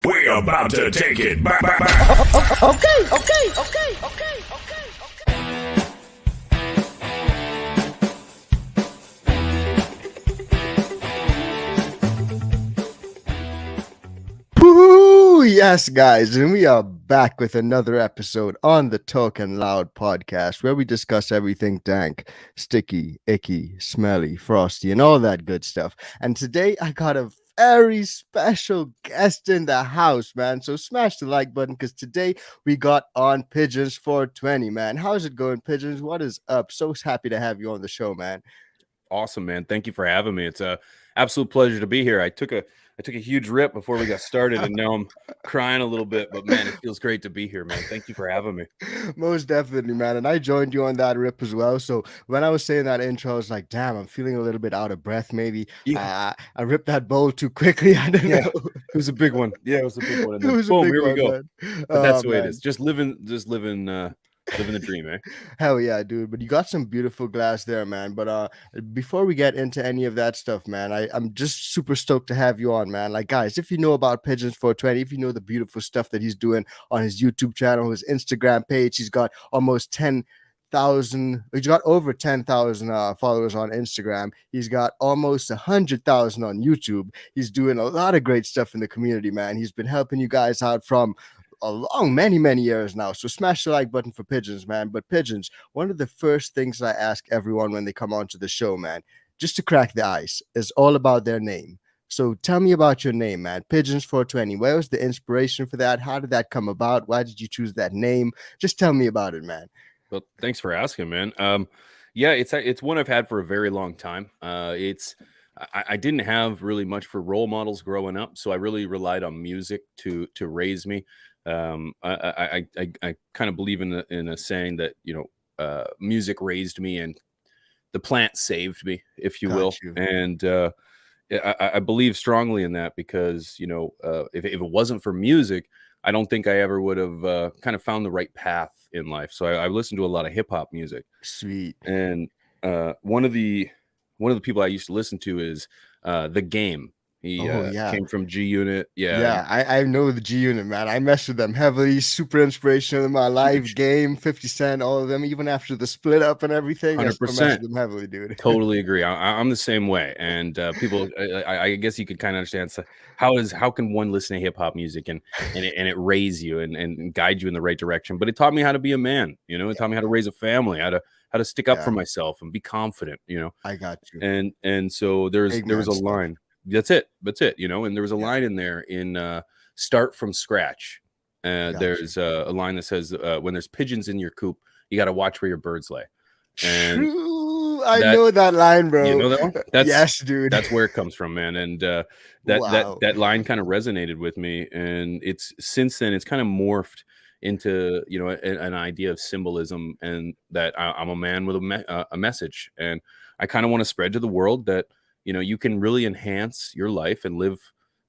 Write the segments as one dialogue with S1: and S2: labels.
S1: We're about to take it back.
S2: Okay.
S3: Woo! Yes, guys, and we are back with another episode on the Talkin Loud podcast where we discuss everything dank, sticky, icky, smelly, frosty, and all that good stuff. And today I got a very special guest in the house, man. So smash the like button because today we got on Pigeons 420, man. How's it going, Pigeons? What is up? So happy to have you on the show, man.
S4: Awesome, man. Thank you for having me. It's a absolute pleasure to be here. I took a huge rip before we got started, and now I'm crying a little bit. But man, it feels great to be here, man. Thank you for having me.
S3: Most definitely, man. And I joined you on that rip as well. So when I was saying that intro, I was like, damn, I'm feeling a little bit out of breath. Maybe I ripped that bowl too quickly. I don't know.
S4: It was a big one. Yeah, it was a big one. And
S3: It
S4: then,
S3: was a
S4: boom,
S3: big
S4: here we
S3: one,
S4: go.
S3: man.
S4: But that's
S3: Oh,
S4: the way it
S3: man.
S4: is. Just living the dream, eh?
S3: Hell yeah, dude. But you got some beautiful glass there, man. But before we get into any of that stuff, man, I'm just super stoked to have you on, man. Like, guys, if you know about Pigeons 420, if you know the beautiful stuff that he's doing on his YouTube channel, his Instagram page, he's got almost 10,000. He's got over 10,000 followers on Instagram. He's got almost 100,000 on YouTube. He's doing a lot of great stuff in the community, man. He's been helping you guys out from along many years now. So smash the like button for Pigeons, man. But Pigeons, one of the first things I ask everyone when they come onto the show, man, just to crack the ice, is all about their name. So tell me about your name, man. Pigeons 420. Where was the inspiration for that? How did that come about? Why did you choose that name? Just tell me about it, man.
S4: Well, thanks for asking, man. Yeah, it's one I've had for a very long time. I didn't have really much for role models growing up, so I really relied on music to raise me. I kind of believe in a saying that music raised me and the plant saved me, if you will. And I believe strongly in that because if it wasn't for music, I don't think I ever would have kind of found the right path in life. So I listened to a lot of hip hop music.
S3: Sweet.
S4: And one of the people I used to listen to is The Game. He came from G Unit.
S3: Yeah, I know the G Unit, man. I mess with them heavily. Super inspirational in my life. Game, 50 Cent, all of them. Even after the split up and everything, I still mess with them heavily, dude.
S4: Totally agree. I'm the same way. And people, I guess you could kind of understand. So how can one listen to hip hop music and it raise you and guide you in the right direction? But it taught me how to be a man. It taught me how to raise a family, how to stick up for myself and be confident.
S3: I got you.
S4: And so there was a line. That's it. And there was a line in there in Start From Scratch. There's a line that says, when there's pigeons in your coop, you got to watch where your birds lay. And
S3: true. I know that line, bro.
S4: You know that one?
S3: Yes, dude.
S4: That's where it comes from, man. And that line kind of resonated with me. And since then, it's kind of morphed into an idea of symbolism, and that I'm a man with a message, and I kind of want to spread to the world that you can really enhance your life and live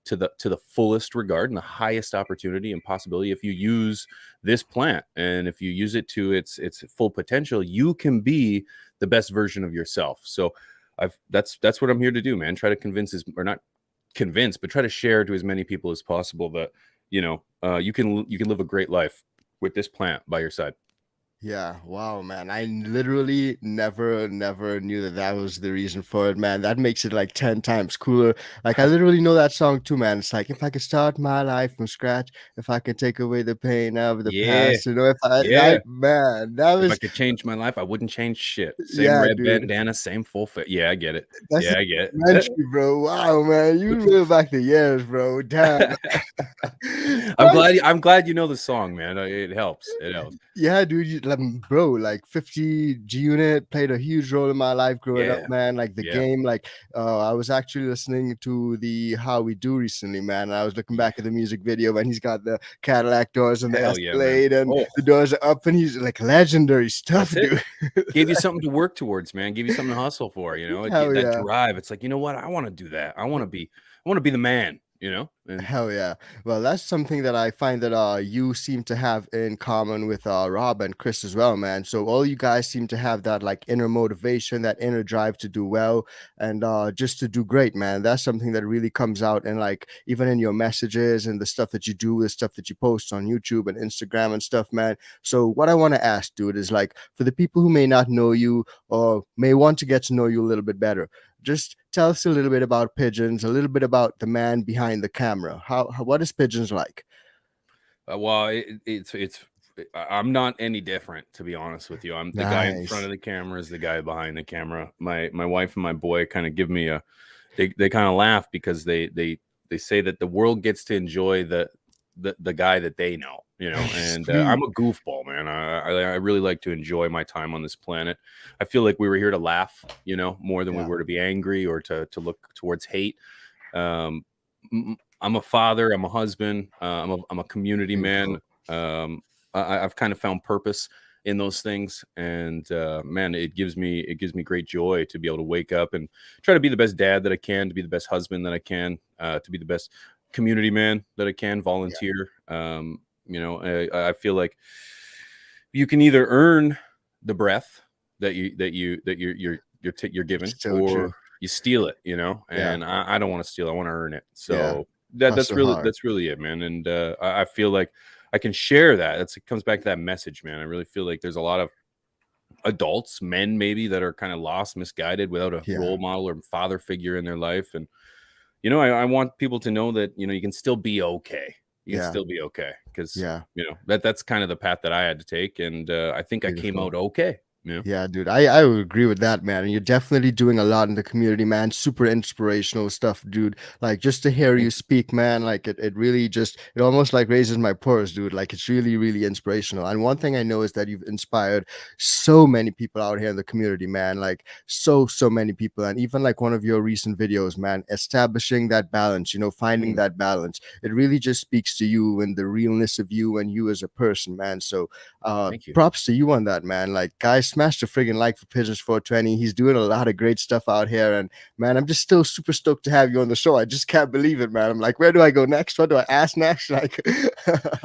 S4: to the fullest regard and the highest opportunity and possibility if you use this plant. And if you use it to its full potential, you can be the best version of yourself. So that's what I'm here to do, man. Try to not convince, but try to share to as many people as possible that you can live a great life with this plant by your side.
S3: Yeah, wow, man. I literally never knew that was the reason for it, man. That makes it like 10 times cooler. Like, I literally know that song too, man. It's like, if I could start my life from scratch, if I could take away the pain of the past, if
S4: I could change my life, I wouldn't change shit. Same red bandana, same full fit. Yeah, I get it. I get
S3: it. Bro. Wow, man. You reel back the years, bro. Damn.
S4: I'm glad you know the song, man. It helps.
S3: Yeah, dude. Bro, like 50 G Unit played a huge role in my life growing up, man. Like the game, like I was actually listening to the How We Do recently, man. And I was looking back at the music video, and he's got the Cadillac doors and the Escalade, and the doors are up, and he's like legendary stuff, dude.
S4: Gave you something to work towards, man. Give you something to hustle for, that drive. It's like, you know what? I want to do that. I want to be the man. you know. And
S3: Hell yeah. Well, that's something that I find that you seem to have in common with Rob and Chris as well, man. So all you guys seem to have that like inner motivation, that inner drive to do well and just to do great, man. That's something that really comes out and like even in your messages and the stuff that you do, the stuff that you post on YouTube and Instagram and stuff, man. So what I want to ask, dude, is like for the people who may not know you or may want to get to know you a little bit better, just tell us a little bit about Pigeons, a little bit about the man behind the camera. How what is Pigeons like?
S4: well, it's I'm not any different, to be honest with you. I'm the guy in front
S3: Nice.
S4: of the camera is the guy behind the camera. My wife and my boy kind of give me a they kind of laugh because they say that the world gets to enjoy the guy that they know, you know. And I'm a goofball, man. I really like to enjoy my time on this planet. I feel like we were here to laugh, you know, more than we were to be angry or to look towards hate. I'm a father. I'm a husband. I'm a community man. I've kind of found purpose in those things, and man, it gives me great joy to be able to wake up and try to be the best dad that I can, to be the best husband that I can, to be the best community man that I can, volunteer. You know, I feel like you can either earn the breath that you're given,
S3: So
S4: or
S3: true.
S4: you steal it, you know. And I don't want to steal. I want to earn it. So that's
S3: Hustle
S4: really
S3: hard.
S4: it, man. And I feel like I can share that. It comes back to that message, man. I really feel like there's a lot of adults, men maybe, that are kind of lost, misguided, without a role model or father figure in their life. And you know, I want people to know that, you know, you can still be okay. You can still be okay, because you know that's kind of the path that I had to take, and I think I came out okay.
S3: Yeah, dude, I would agree with that, man. And you're definitely doing a lot in the community, man. Super inspirational stuff, dude. Like just to hear you speak, man, like it really just it almost like raises my pores, dude. Like it's really, really inspirational. And one thing I know is that you've inspired so many people out here in the community, man. Like so many people. And even like one of your recent videos, man, establishing that balance, you know, finding that balance. It really just speaks to you and the realness of you and you as a person, man. So
S4: Thank you.
S3: props to you on that, man. Like guys, smash the friggin' like for Pigeons 420. He's doing a lot of great stuff out here, and man, I'm just still super stoked to have you on the show. I just can't believe it, man. I'm like, where do I go next? What do I ask next? Like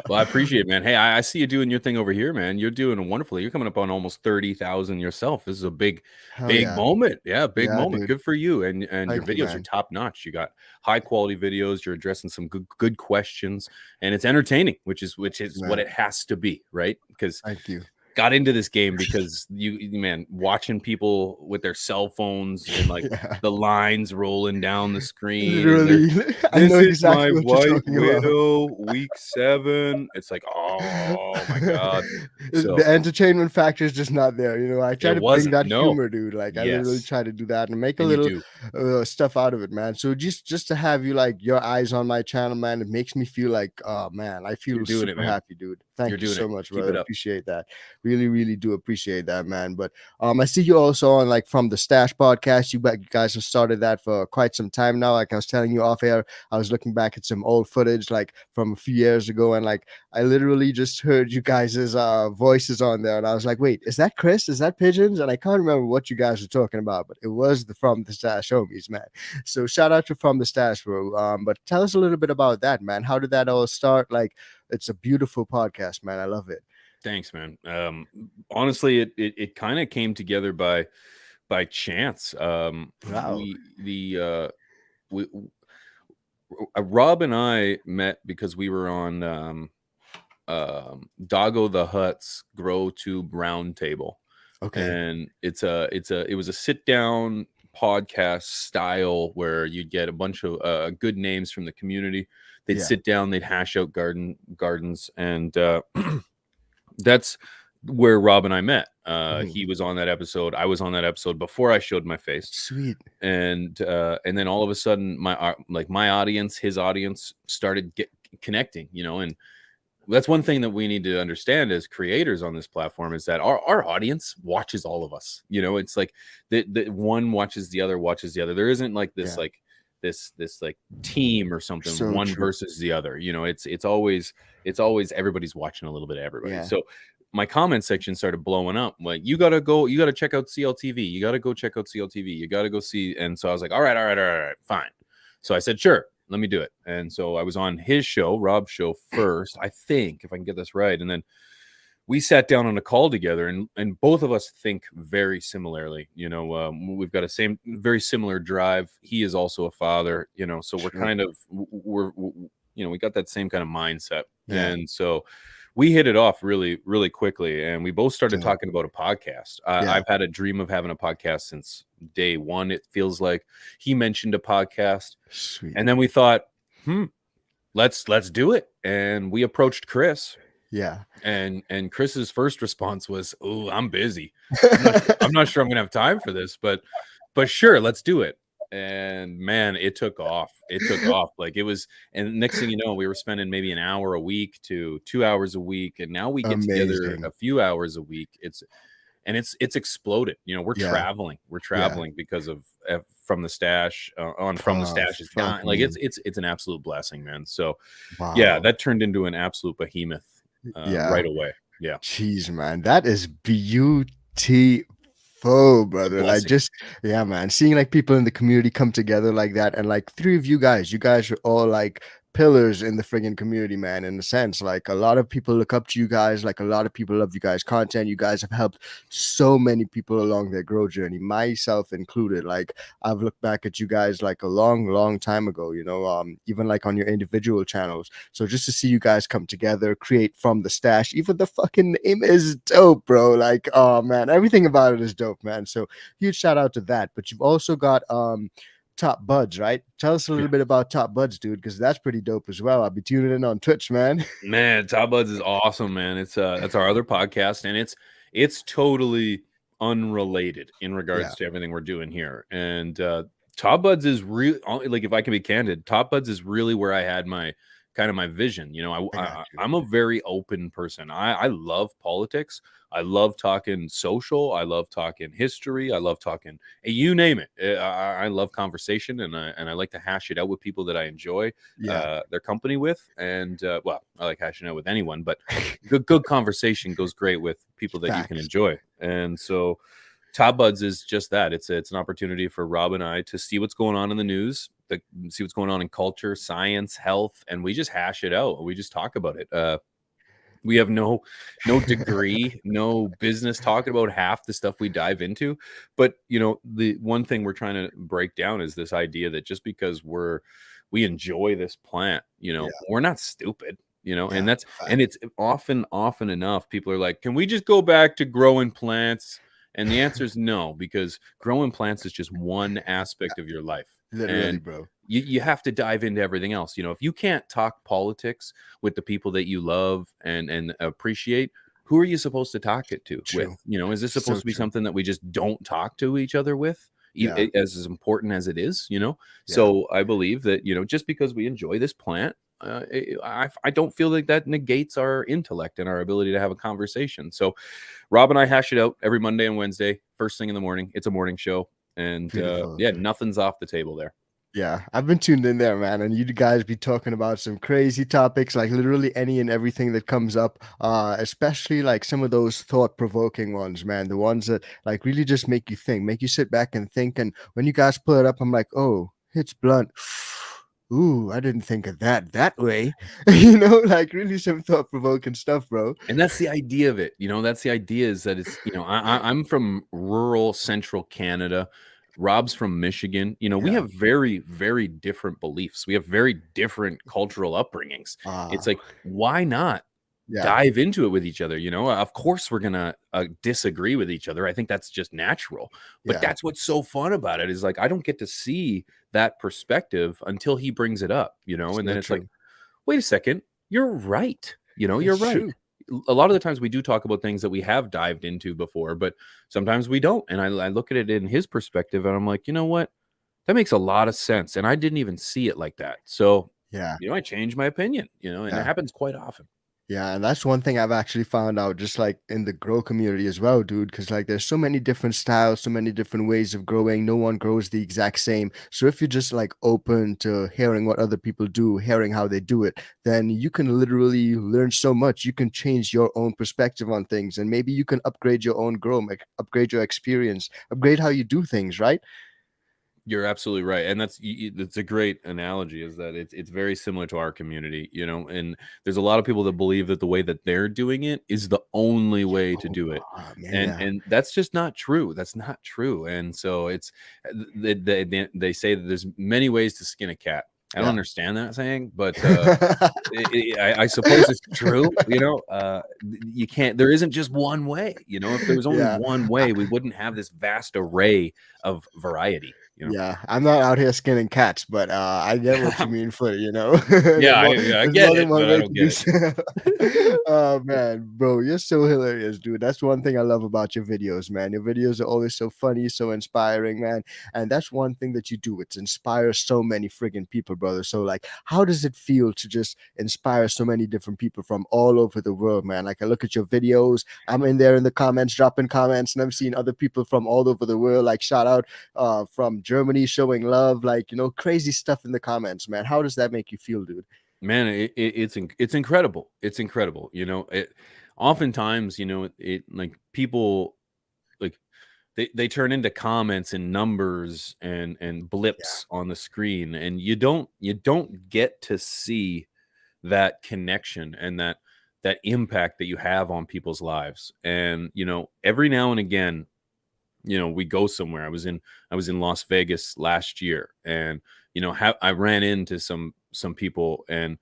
S4: Well, I appreciate it, man. Hey, I see you doing your thing over here, man. You're doing wonderfully. You're coming up on almost 30,000 yourself. This is a big moment. Yeah, big moment.
S3: Dude.
S4: Good for you. And your
S3: Thank you,
S4: videos are
S3: man.
S4: top notch. You got high quality videos. You're addressing some good questions, and it's entertaining, which is what it has to be, right? Because
S3: thank you.
S4: Got into this game because man, watching people with their cell phones and like the lines rolling down the screen.
S3: Literally, I know
S4: This is my
S3: exactly what you're
S4: White
S3: talking about.
S4: Widow week 7. It's like, oh my god. So
S3: The entertainment factor is just not there. You know, I try
S4: it
S3: to bring
S4: wasn't.
S3: that
S4: No.
S3: humor, dude. Like I literally
S4: Yes.
S3: try to do that and make a
S4: And you
S3: little
S4: do.
S3: stuff out of it, man. So just to have you like your eyes on my channel, man, it makes me feel like, oh man, I feel
S4: You're doing it,
S3: super
S4: man.
S3: happy, dude. Thank
S4: You're
S3: you
S4: doing
S3: so
S4: it.
S3: much,
S4: Keep
S3: brother.
S4: it up.
S3: Appreciate that. Really, really do appreciate that, man. But I see you also on like From the Stash podcast. You guys have started that for quite some time now. Like I was telling you off air, I was looking back at some old footage like from a few years ago, and like I literally just heard you guys' voices on there, and I was like, wait, is that Chris? Is that Pigeons? And I can't remember what you guys were talking about, but it was the From the Stash homies, man. So shout out to From the Stash, bro. But tell us a little bit about that, man. How did that all start? Like, it's a beautiful podcast, man. I love it.
S4: Thanks, man. Honestly, it kind of came together by chance.
S3: Wow.
S4: Rob and I met because we were on Doggo the Hut's Grow Tube Roundtable.
S3: Okay.
S4: And it was a sit down podcast style where you'd get a bunch of good names from the community. They'd sit down, they'd hash out gardens, and that's where Rob and I met. He was on that episode. I was on that episode before I showed my face.
S3: Sweet.
S4: And then all of a sudden, my audience, his audience, started connecting. You know, and that's one thing that we need to understand as creators on this platform is that our audience watches all of us. You know, it's like the one watches the other. There isn't like this like this like team or something,
S3: So
S4: one
S3: true.
S4: versus the other. You know, it's always everybody's watching a little bit of everybody. So my comment section started blowing up. Like, you gotta check out CLTV. You gotta go check out CLTV. You gotta go see. And so I was like, all right, fine. So I said, sure. let me do it. And so I was on his show, Rob's show first, I think, if I can get this right. And then we sat down on a call together, and both of us think very similarly. We've got a very similar drive. He is also a father, so we're kind of, we got that same kind of mindset. Yeah. And so we hit it off really, really quickly. And we both started talking about a podcast. I've had a dream of having a podcast since day one. It feels like he mentioned a podcast.
S3: Sweet.
S4: And then we thought, let's do it. And we approached Chris.
S3: Yeah.
S4: And Chris's first response was, "Oh, I'm busy. I'm not sure I'm gonna have time for this, but sure, let's do it." And man, it took off. Like it was, and next thing you know, we were spending maybe an hour a week to 2 hours a week, and now we get together a few hours a week. It's exploded. We're traveling. We're traveling because of from the stash from the stash is gone. Like it's an absolute blessing, man. So yeah, that turned into an absolute behemoth. Right away. Yeah.
S3: Jeez, man, that is beautiful, brother. Like man, seeing like people in the community come together like that, and like three of you guys are all like pillars in the friggin' community, man. In a sense, like a lot of people look up to you guys, like a lot of people love you guys' content. You guys have helped so many people along their growth journey, myself included. Like I've looked back at you guys like a long time ago, even like on your individual channels. So just to see you guys come together, create from the stash, even the fucking name is dope, bro. Like, oh man, everything about it is dope, man. So huge shout out to that. But you've also got Top Buds, right? Tell us a little bit about Top Buds, dude, because that's pretty dope as well. I'll be tuning in on Twitch, man.
S4: Man, Top Buds is awesome, man. It's that's our other podcast, and it's totally unrelated in regards to everything we're doing here. And Top Buds is really, like, if I can be candid, Top Buds is really where I had my vision. I'm a very open person. I love politics. I love talking social. I love talking history. I love talking, you name it. I love conversation, and I like to hash it out with people that I enjoy their company with. And well, I like hashing out with anyone, but good conversation goes great with people that you can enjoy. And so Top Buds is just that. It's an opportunity for Rob and I to see what's going on in the news, see what's going on in culture, science, health, and we just hash it out. We just talk about it. We have no degree, no business talking about half the stuff we dive into. But, the one thing we're trying to break down is this idea that just because we enjoy this plant, we're not stupid, and it's often enough. People are like, can we just go back to growing plants? And the answer is no, because growing plants is just one aspect of your life.
S3: Literally, bro.
S4: You have to dive into everything else. If you can't talk politics with the people that you love and appreciate, who are you supposed to talk it to with? Is this supposed to be something that we just don't talk to each other with? As important as it is, So I believe that, just because we enjoy this plant, I don't feel like that negates our intellect and our ability to have a conversation. So Rob and I hash it out every Monday and Wednesday, first thing in the morning. It's a morning show. And nothing's off the table there.
S3: Yeah, I've been tuned in there, man, and you guys be talking about some crazy topics, like literally any and everything that comes up, especially like some of those thought-provoking ones, man, the ones that like really just make you think, make you sit back and think. And when you guys pull it up, I'm like, oh, it's blunt. Ooh, I didn't think of that way. Like really some thought-provoking stuff, bro.
S4: And that's the idea of it. That's the idea, is that it's, I'm from rural central Canada. Rob's from Michigan. We have very, very different beliefs. We have very different cultural upbringings. It's like, why not dive into it with each other? Of course we're gonna disagree with each other. I think that's just natural. But that's what's so fun about it, is like, I don't get to see that perspective until he brings it up. And then it's like, wait a second, you're right. You're right. True. A lot of the times we do talk about things that we have dived into before, but sometimes we don't. And I look at it in his perspective, and I'm like, you know what? That makes a lot of sense. And I didn't even see it like that. So, I changed my opinion, and it happens quite often.
S3: Yeah, and that's one thing I've actually found out, just like in the grow community as well, dude, because like there's so many different styles, so many different ways of growing. No one grows the exact same. So if you're just like open to hearing what other people do, hearing how they do it, then you can literally learn so much. You can change your own perspective on things, and maybe you can upgrade your own grow, upgrade your experience, upgrade how you do things, right?
S4: You're absolutely right, and that's a great analogy. Is that it's very similar to our community, you know. And there's a lot of people that believe that the way that they're doing it is the only way to
S3: Oh,
S4: do it,
S3: man,
S4: and
S3: yeah.
S4: and that's just not true. That's not true. And so it's they say that there's many ways to skin a cat. I don't
S3: Yeah.
S4: understand that saying, but I suppose it's true. You know, you can't. There isn't just one way. You know, if there was only
S3: Yeah.
S4: one way, we wouldn't have this vast array of variety. You know.
S3: Yeah, I'm not out here skinning cats, but I get what you mean for
S4: Yeah, I
S3: there's
S4: get
S3: more than
S4: it,
S3: one
S4: but I
S3: way
S4: don't
S3: to do
S4: get
S3: so.
S4: it.
S3: Oh man, bro, you're so hilarious, dude. That's one thing I love about your videos, man. Your videos are always so funny, so inspiring, man. And that's one thing that you do. It's inspire so many friggin' people, brother. So like, how does it feel to just inspire so many different people from all over the world, man? Like I look at your videos, I'm in there in the comments, dropping comments, and I'm seeing other people from all over the world. Like shout out from Germany showing love, like crazy stuff in the comments, man. How does that make you feel, dude?
S4: Man, it's incredible. It's incredible. You know, oftentimes, like people like they turn into comments and numbers and
S3: Yeah,
S4: blips on the screen, and you don't get to see that connection and that impact that you have on people's lives. And every now and again, we go somewhere. I was in Las Vegas last year, and I ran into some people, and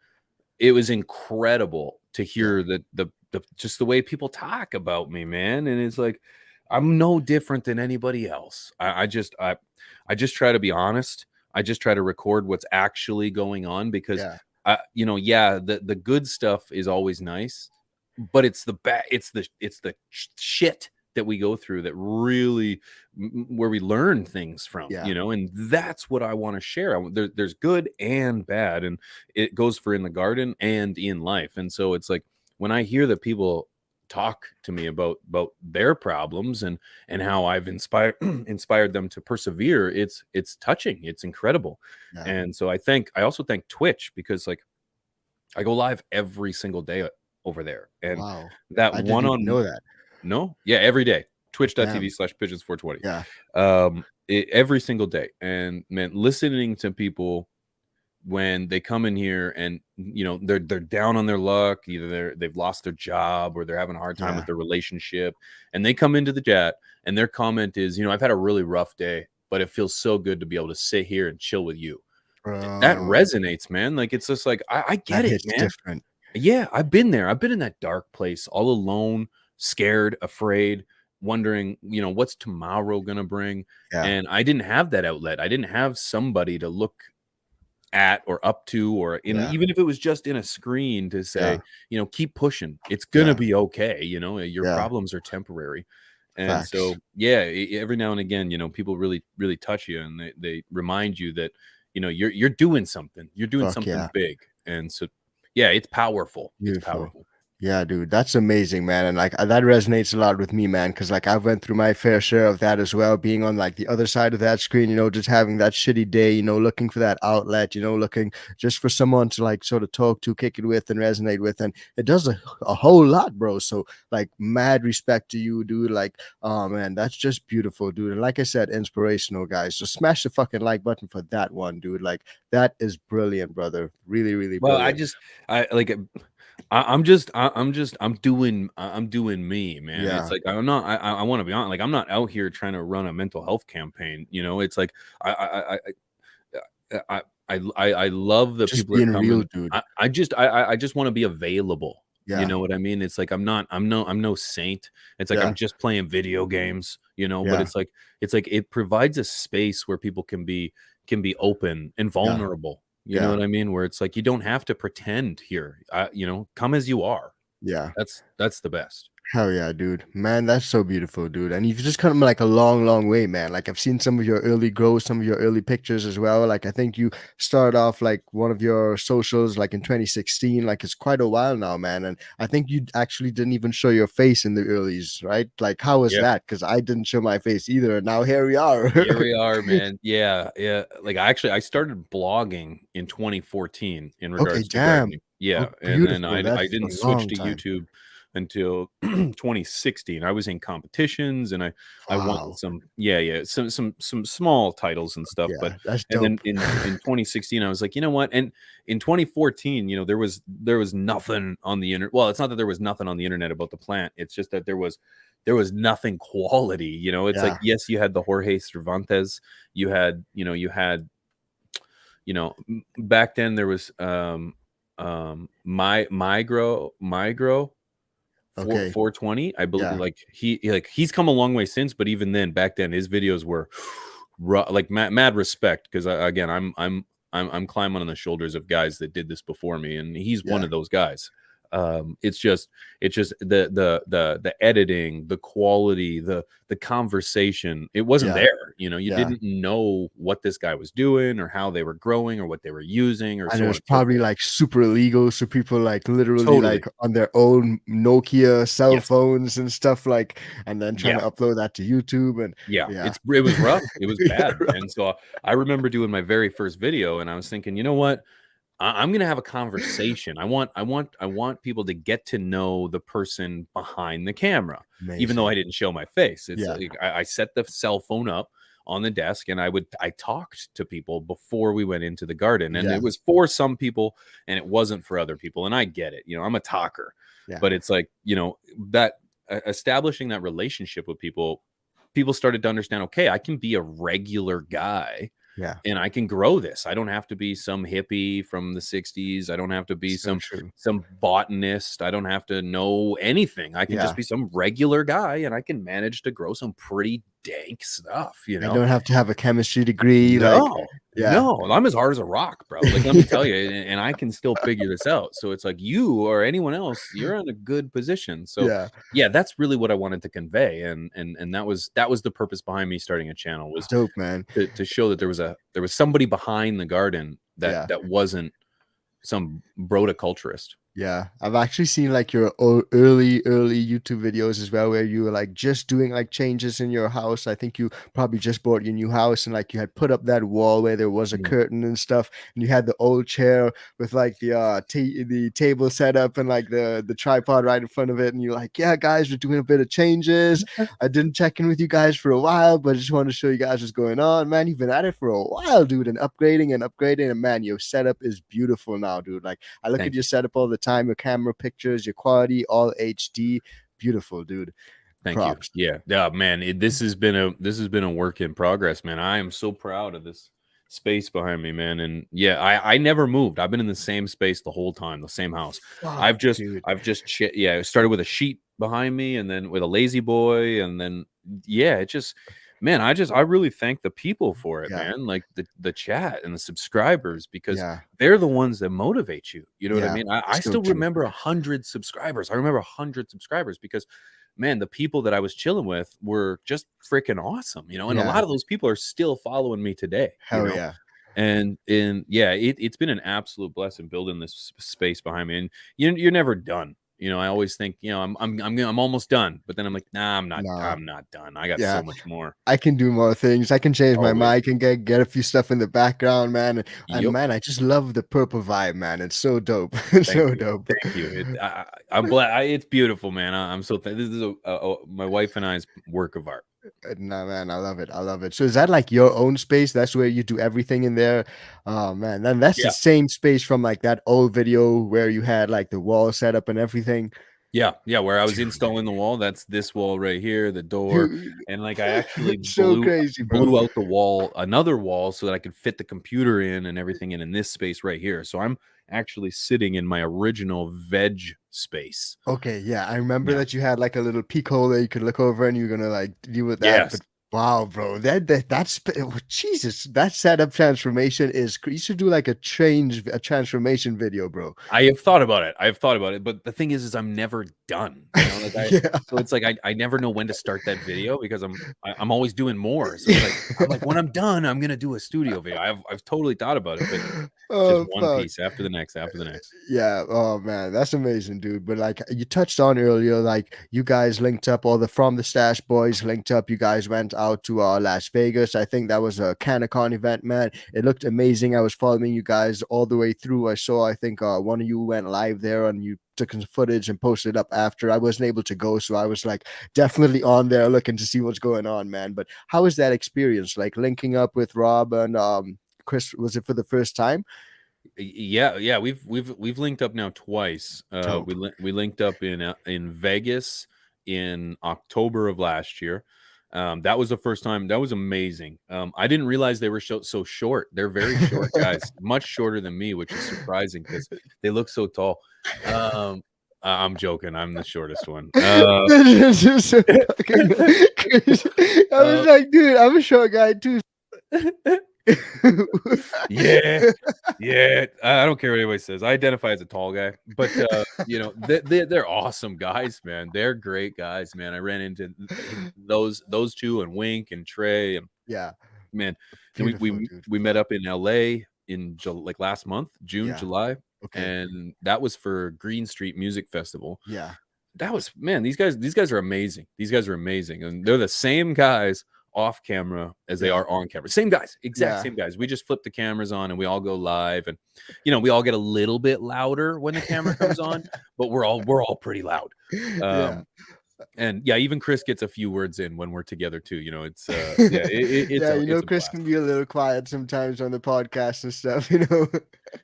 S4: it was incredible to
S3: yeah,
S4: hear that the just the way people talk about me, man. And it's like I'm no different than anybody else. I just try to be honest. I just try to record what's actually going on, because
S3: yeah,
S4: yeah, the good stuff is always nice, but it's the shit that we go through that really where we learn things from,
S3: yeah.
S4: and that's what I want to share. There's good and bad, and it goes for in the garden and in life. And so it's like when I hear that people talk to me about their problems and how I've inspired inspired them to persevere, it's touching, it's incredible.
S3: Yeah.
S4: And so I also thank Twitch, because like I go live every single day over there, and
S3: Wow.
S4: that
S3: I didn't
S4: one
S3: even
S4: on
S3: know that.
S4: no, yeah, every day.
S3: Damn.
S4: Twitch.tv/pigeons420.
S3: Yeah.
S4: Every single day. And man, listening to people when they come in here and they're down on their luck, either they've lost their job or they're having a hard time with
S3: Yeah.
S4: their relationship, and they come into the chat and their comment is, I've had a really rough day, but it feels so good to be able to sit here and chill with you. That
S3: Bro,
S4: resonates, man. Like it's just like I
S3: that
S4: get it,
S3: hits
S4: man.
S3: different.
S4: Yeah, I've been there. I've been in that dark place, all alone, scared, afraid, wondering, what's tomorrow gonna bring.
S3: Yeah.
S4: And I didn't have that outlet. I didn't have somebody to look at or up to, or
S3: Yeah.
S4: even if it was just in a screen to say,
S3: Yeah.
S4: keep pushing. It's gonna
S3: Yeah.
S4: be okay. Your
S3: Yeah.
S4: problems are temporary. And
S3: Facts.
S4: so, yeah, every now and again, people really, really touch you, and they remind you that, you're doing something. You're doing
S3: Fuck
S4: something
S3: yeah.
S4: big. And so, yeah, it's powerful. It's
S3: Beautiful.
S4: powerful.
S3: Yeah, dude, that's amazing, man. And like that resonates a lot with me, man, because like I've went through my fair share of that as well, being on like the other side of that screen, just having that shitty day, looking for that outlet, looking just for someone to like sort of talk to, kick it with, and resonate with. And it does a whole lot, bro. So like mad respect to you, dude. Like, oh man, that's just beautiful, dude. And like I said, inspirational, guys. So smash the fucking like button for that one, dude. Like that is brilliant, brother. Really, really
S4: Well,
S3: brilliant.
S4: I like I'm doing me, man. It's
S3: Yeah.
S4: like I'm not. I want to be honest. Like I'm not out here trying to run a mental health campaign. It's like I love the
S3: Just
S4: people that
S3: being
S4: come
S3: real,
S4: and
S3: dude.
S4: I just want to be available. You
S3: Yeah.
S4: know what I mean? It's like I'm no saint. It's like I'm
S3: Yeah.
S4: just playing video games. But
S3: Yeah.
S4: it's like it provides a space where people can be open and
S3: Yeah.
S4: vulnerable. You know
S3: Yeah.
S4: what I mean? Where it's like you don't have to pretend here. Come as you are.
S3: Yeah.
S4: That's the best.
S3: Hell yeah, dude. Man, that's so beautiful, dude. And you've just come like a long, long way, man. Like I've seen some of your early growth, some of your early pictures as well. Like I think you started off like one of your socials like in 2016. Like it's quite a while now, man. And I think you actually didn't even show your face in the earlys, right? Like how was
S4: Yeah.
S3: that? Because I didn't show my face either. And now here we are.
S4: Here we are, man. Yeah, yeah. Like I started blogging in 2014 in
S3: Okay,
S4: regards to
S3: damn.
S4: gardening. Yeah,
S3: Oh,
S4: and then
S3: beautiful.
S4: I
S3: That's a
S4: didn't switch
S3: long
S4: to
S3: time.
S4: YouTube until 2016. I was in competitions and I won some some small titles and stuff. But
S3: that's
S4: and
S3: dope.
S4: then in 2016, I was like, you know what? And in 2014, you know, there was nothing on the internet. Well, it's not that there was nothing on the internet about the plant. It's just that there was nothing quality. You know, it's like, yes, you had the Jorge Cervantes, you had back then there was Migro 420, I believe. Like he's come a long way since, but even then, back then, his videos were like mad respect, because again, I'm climbing on the shoulders of guys that did this before me, and he's one of those guys. It's just the editing, the quality, the conversation, it wasn't there. You know, you didn't know what this guy was doing or how they were growing or what they were using, or
S3: and
S4: so
S3: it was probably like super illegal, so people like literally like on their own Nokia cell phones and stuff, like, and then trying to upload that to YouTube. And
S4: it was rough. It was bad. And so I remember doing my very first video, and I was thinking, you know what, I'm going to have a conversation. I want people to get to know the person behind the camera. Amazing. Even though I didn't show my face. It's like, I set the cell phone up on the desk, and I talked to people before we went into the garden, and it was for some people and it wasn't for other people. And I get it. You know, I'm a talker, but it's like, you know, that establishing that relationship with people started to understand, okay, I can be a regular guy. And I can grow this. I don't have to be some hippie from the 60s. I don't have to be some botanist. I don't have to know anything. I can just be some regular guy, and I can manage to grow some pretty dank stuff, you know.
S3: I don't have to have a chemistry degree.
S4: No, I'm as hard as a rock, bro. Like, let me tell you, and I can still figure this out. So it's like, you or anyone else, you're in a good position. So that's really what I wanted to convey, and that was the purpose behind me starting a channel, was
S3: dope, man,
S4: to show that there was somebody behind the garden that wasn't some broticulturist.
S3: Yeah, I've actually seen like your early YouTube videos as well, where you were like just doing like changes in your house. I think you probably just bought your new house, and like you had put up that wall where there was a curtain and stuff, and you had the old chair with like the table set up and like the tripod right in front of it, and you're like, yeah guys, we're doing a bit of changes. I didn't check in with you guys for a while, but I just wanted to show you guys what's going on. Man, you've been at it for a while, dude, and upgrading, and man, your setup is beautiful now, dude. Like, I look at your setup all the time, your camera pictures, your quality, all HD, beautiful, dude.
S4: Thank you. Yeah, man, this has been a work in progress, man. I am so proud of this space behind me, man. And I never moved. I've been in the same space the whole time, the same house. I've just started with a sheet behind me, and then with a lazy boy, and then it just, man, I really thank the people for it, man. Like the chat and the subscribers, because they're the ones that motivate you. You know what I mean? I still remember 100 subscribers. I remember 100 subscribers because, man, the people that I was chilling with were just freaking awesome, you know. And a lot of those people are still following me today.
S3: Hell,
S4: you know? And it's been an absolute blessing building this space behind me. And you're never done. You know, I always think, you know, I'm almost done, but then I'm like, nah, I'm not done. I got so much more.
S3: I can do more things. I can change my mic and get a few stuff in the background, man. And man, I just love the purple vibe, man. It's so dope. Dope.
S4: Thank you. I'm glad. It's beautiful, man. I'm so this is my wife and I's work of art.
S3: Nah, man, I love it. So is that like your own space? That's where you do everything in there? Oh man, then that's the same space from like that old video where you had like the wall set up and everything.
S4: Yeah, where I was installing the wall. That's this wall right here, the door, and like I actually blew out the wall, another wall, so that I could fit the computer in and everything in this space right here. So I'm actually sitting in my original veg space.
S3: Okay, yeah, I remember that you had like a little peek hole that you could look over, and you're gonna like deal with that. But wow, bro, that's Jesus, that setup transformation is. You should do like a transformation video, bro.
S4: I have thought about it, but the thing is I'm never done. You know? Like so it's like I never know when to start that video, because I'm always doing more. So it's like when I'm done, I'm gonna do a studio video. I've totally thought about it, but just one piece after the next.
S3: Yeah. Oh man, that's amazing, dude. But like you touched on earlier, like you guys linked up, all the From the Stash boys linked up. You guys went out to Las Vegas. I think that was a CanaCon event, man. It looked amazing. I was following you guys all the way through. I saw, I think one of you went live there and you took some footage and posted up after. I wasn't able to go, so I was like definitely on there looking to see what's going on, man. But how was that experience? Like linking up with Rob and Chris, was it for the first time?
S4: Yeah, we've linked up now twice. We linked up in Vegas in October of last year. That was the first time. That was amazing. I didn't realize they were so short. They're very short guys, much shorter than me, which is surprising because they look so tall. I'm joking. I'm the shortest one. I
S3: was like, dude, I'm a short guy too.
S4: yeah. I don't care what anybody says. I identify as a tall guy, but you know, they're awesome guys, man. They're great guys, man. I ran into those two and Wink and Trey, and man, we met up in LA in like last month, July, and that was for Green Street Music Festival. That was, man, these guys are amazing. These guys are amazing, and they're the same guys off camera as they are on camera. Same guys, same guys. We just flip the cameras on and we all go live, and you know, we all get a little bit louder when the camera comes on, but we're all pretty loud. And yeah, even Chris gets a few words in when we're together too. You know, it's
S3: Chris can be a little quiet sometimes on the podcast and stuff, you know.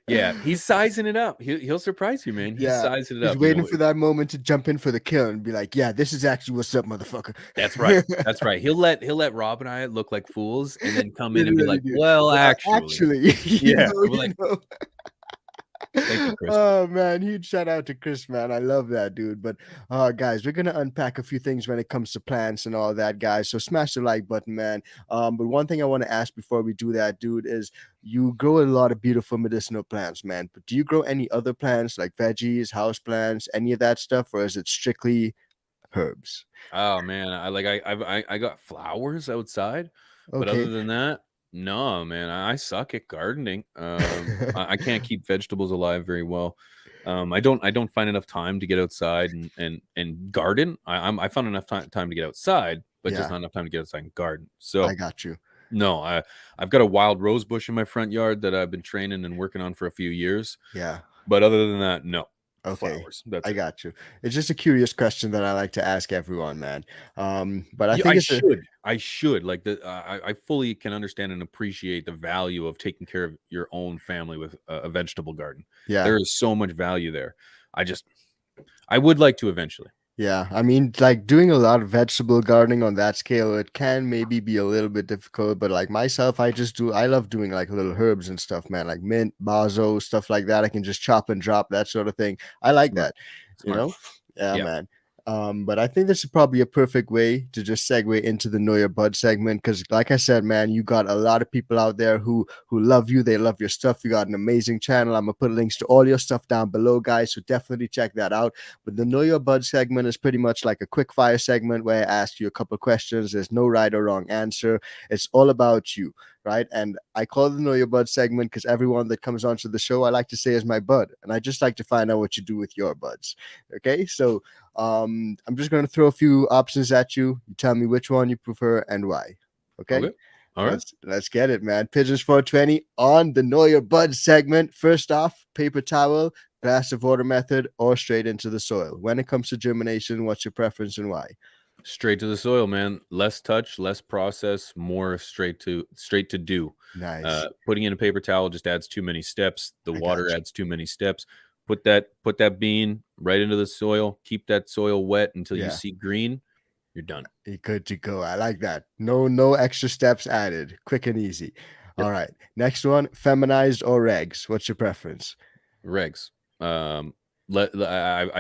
S4: Yeah, he's sizing it up. He'll surprise you, man. He's sizing it up.
S3: He's waiting for that moment to jump in for the kill and be like, yeah, this is actually what's up, motherfucker.
S4: That's right. That's right. He'll let Rob and I look like fools and then come in and be like, well, actually. Yeah. Thank you, Chris.
S3: Oh man, huge shout out to Chris, man. I love that, dude. But guys, we're gonna unpack a few things when it comes to plants and all that, guys. So smash the like button, man. But one thing I want to ask before we do that, dude, is you grow a lot of beautiful medicinal plants, man. But do you grow any other plants like veggies, house plants, any of that stuff, or is it strictly herbs?
S4: Oh man, I got flowers outside, but other than that, no, man, I suck at gardening. I can't keep vegetables alive very well. I don't find enough time to get outside and garden. I found enough time to get outside, but just not enough time to get outside and garden. So
S3: I got you.
S4: No, I've got a wild rose bush in my front yard that I've been training and working on for a few years.
S3: Yeah.
S4: But other than that, no.
S3: Okay, I got you. It's just a curious question that I like to ask everyone, man. But I think
S4: I should like I fully can understand and appreciate the value of taking care of your own family with a vegetable garden.
S3: Yeah,
S4: there is so much value there. I would like to eventually.
S3: Yeah, I mean, like doing a lot of vegetable gardening on that scale, it can maybe be a little bit difficult. But like myself, I love doing like little herbs and stuff, man, like mint, basil, stuff like that. I can just chop and drop, that sort of thing. I like that, you know? Yeah, man. But I think this is probably a perfect way to just segue into the Know Your Bud segment, because like I said, man, you got a lot of people out there who love you. They love your stuff. You got an amazing channel. I'm gonna put links to all your stuff down below, guys, so definitely check that out. But the Know Your Bud segment is pretty much like a quick fire segment where I ask you a couple questions. There's no right or wrong answer. It's all about you, right? And I call it the Know Your Bud segment because everyone that comes onto the show, I like to say is my bud, and I just like to find out what you do with your buds. Okay, so I'm just going to throw a few options at you. You tell me which one you prefer and why. Okay.
S4: All right.
S3: Let's get it, man. Pigeons 420 on the Know Your Bud segment. First off, paper towel, glass of water method, or straight into the soil. When it comes to germination, what's your preference and why?
S4: Straight to the soil, man. Less touch, less process, more straight to do.
S3: Nice.
S4: Putting in a paper towel just adds too many steps. The water adds too many steps. Put that bean right into the soil. Keep that soil wet until you see green. You're done.
S3: You're good to go. I like that. No extra steps added. Quick and easy. Yep. All right. Next one, feminized or regs? What's your preference?
S4: Regs. I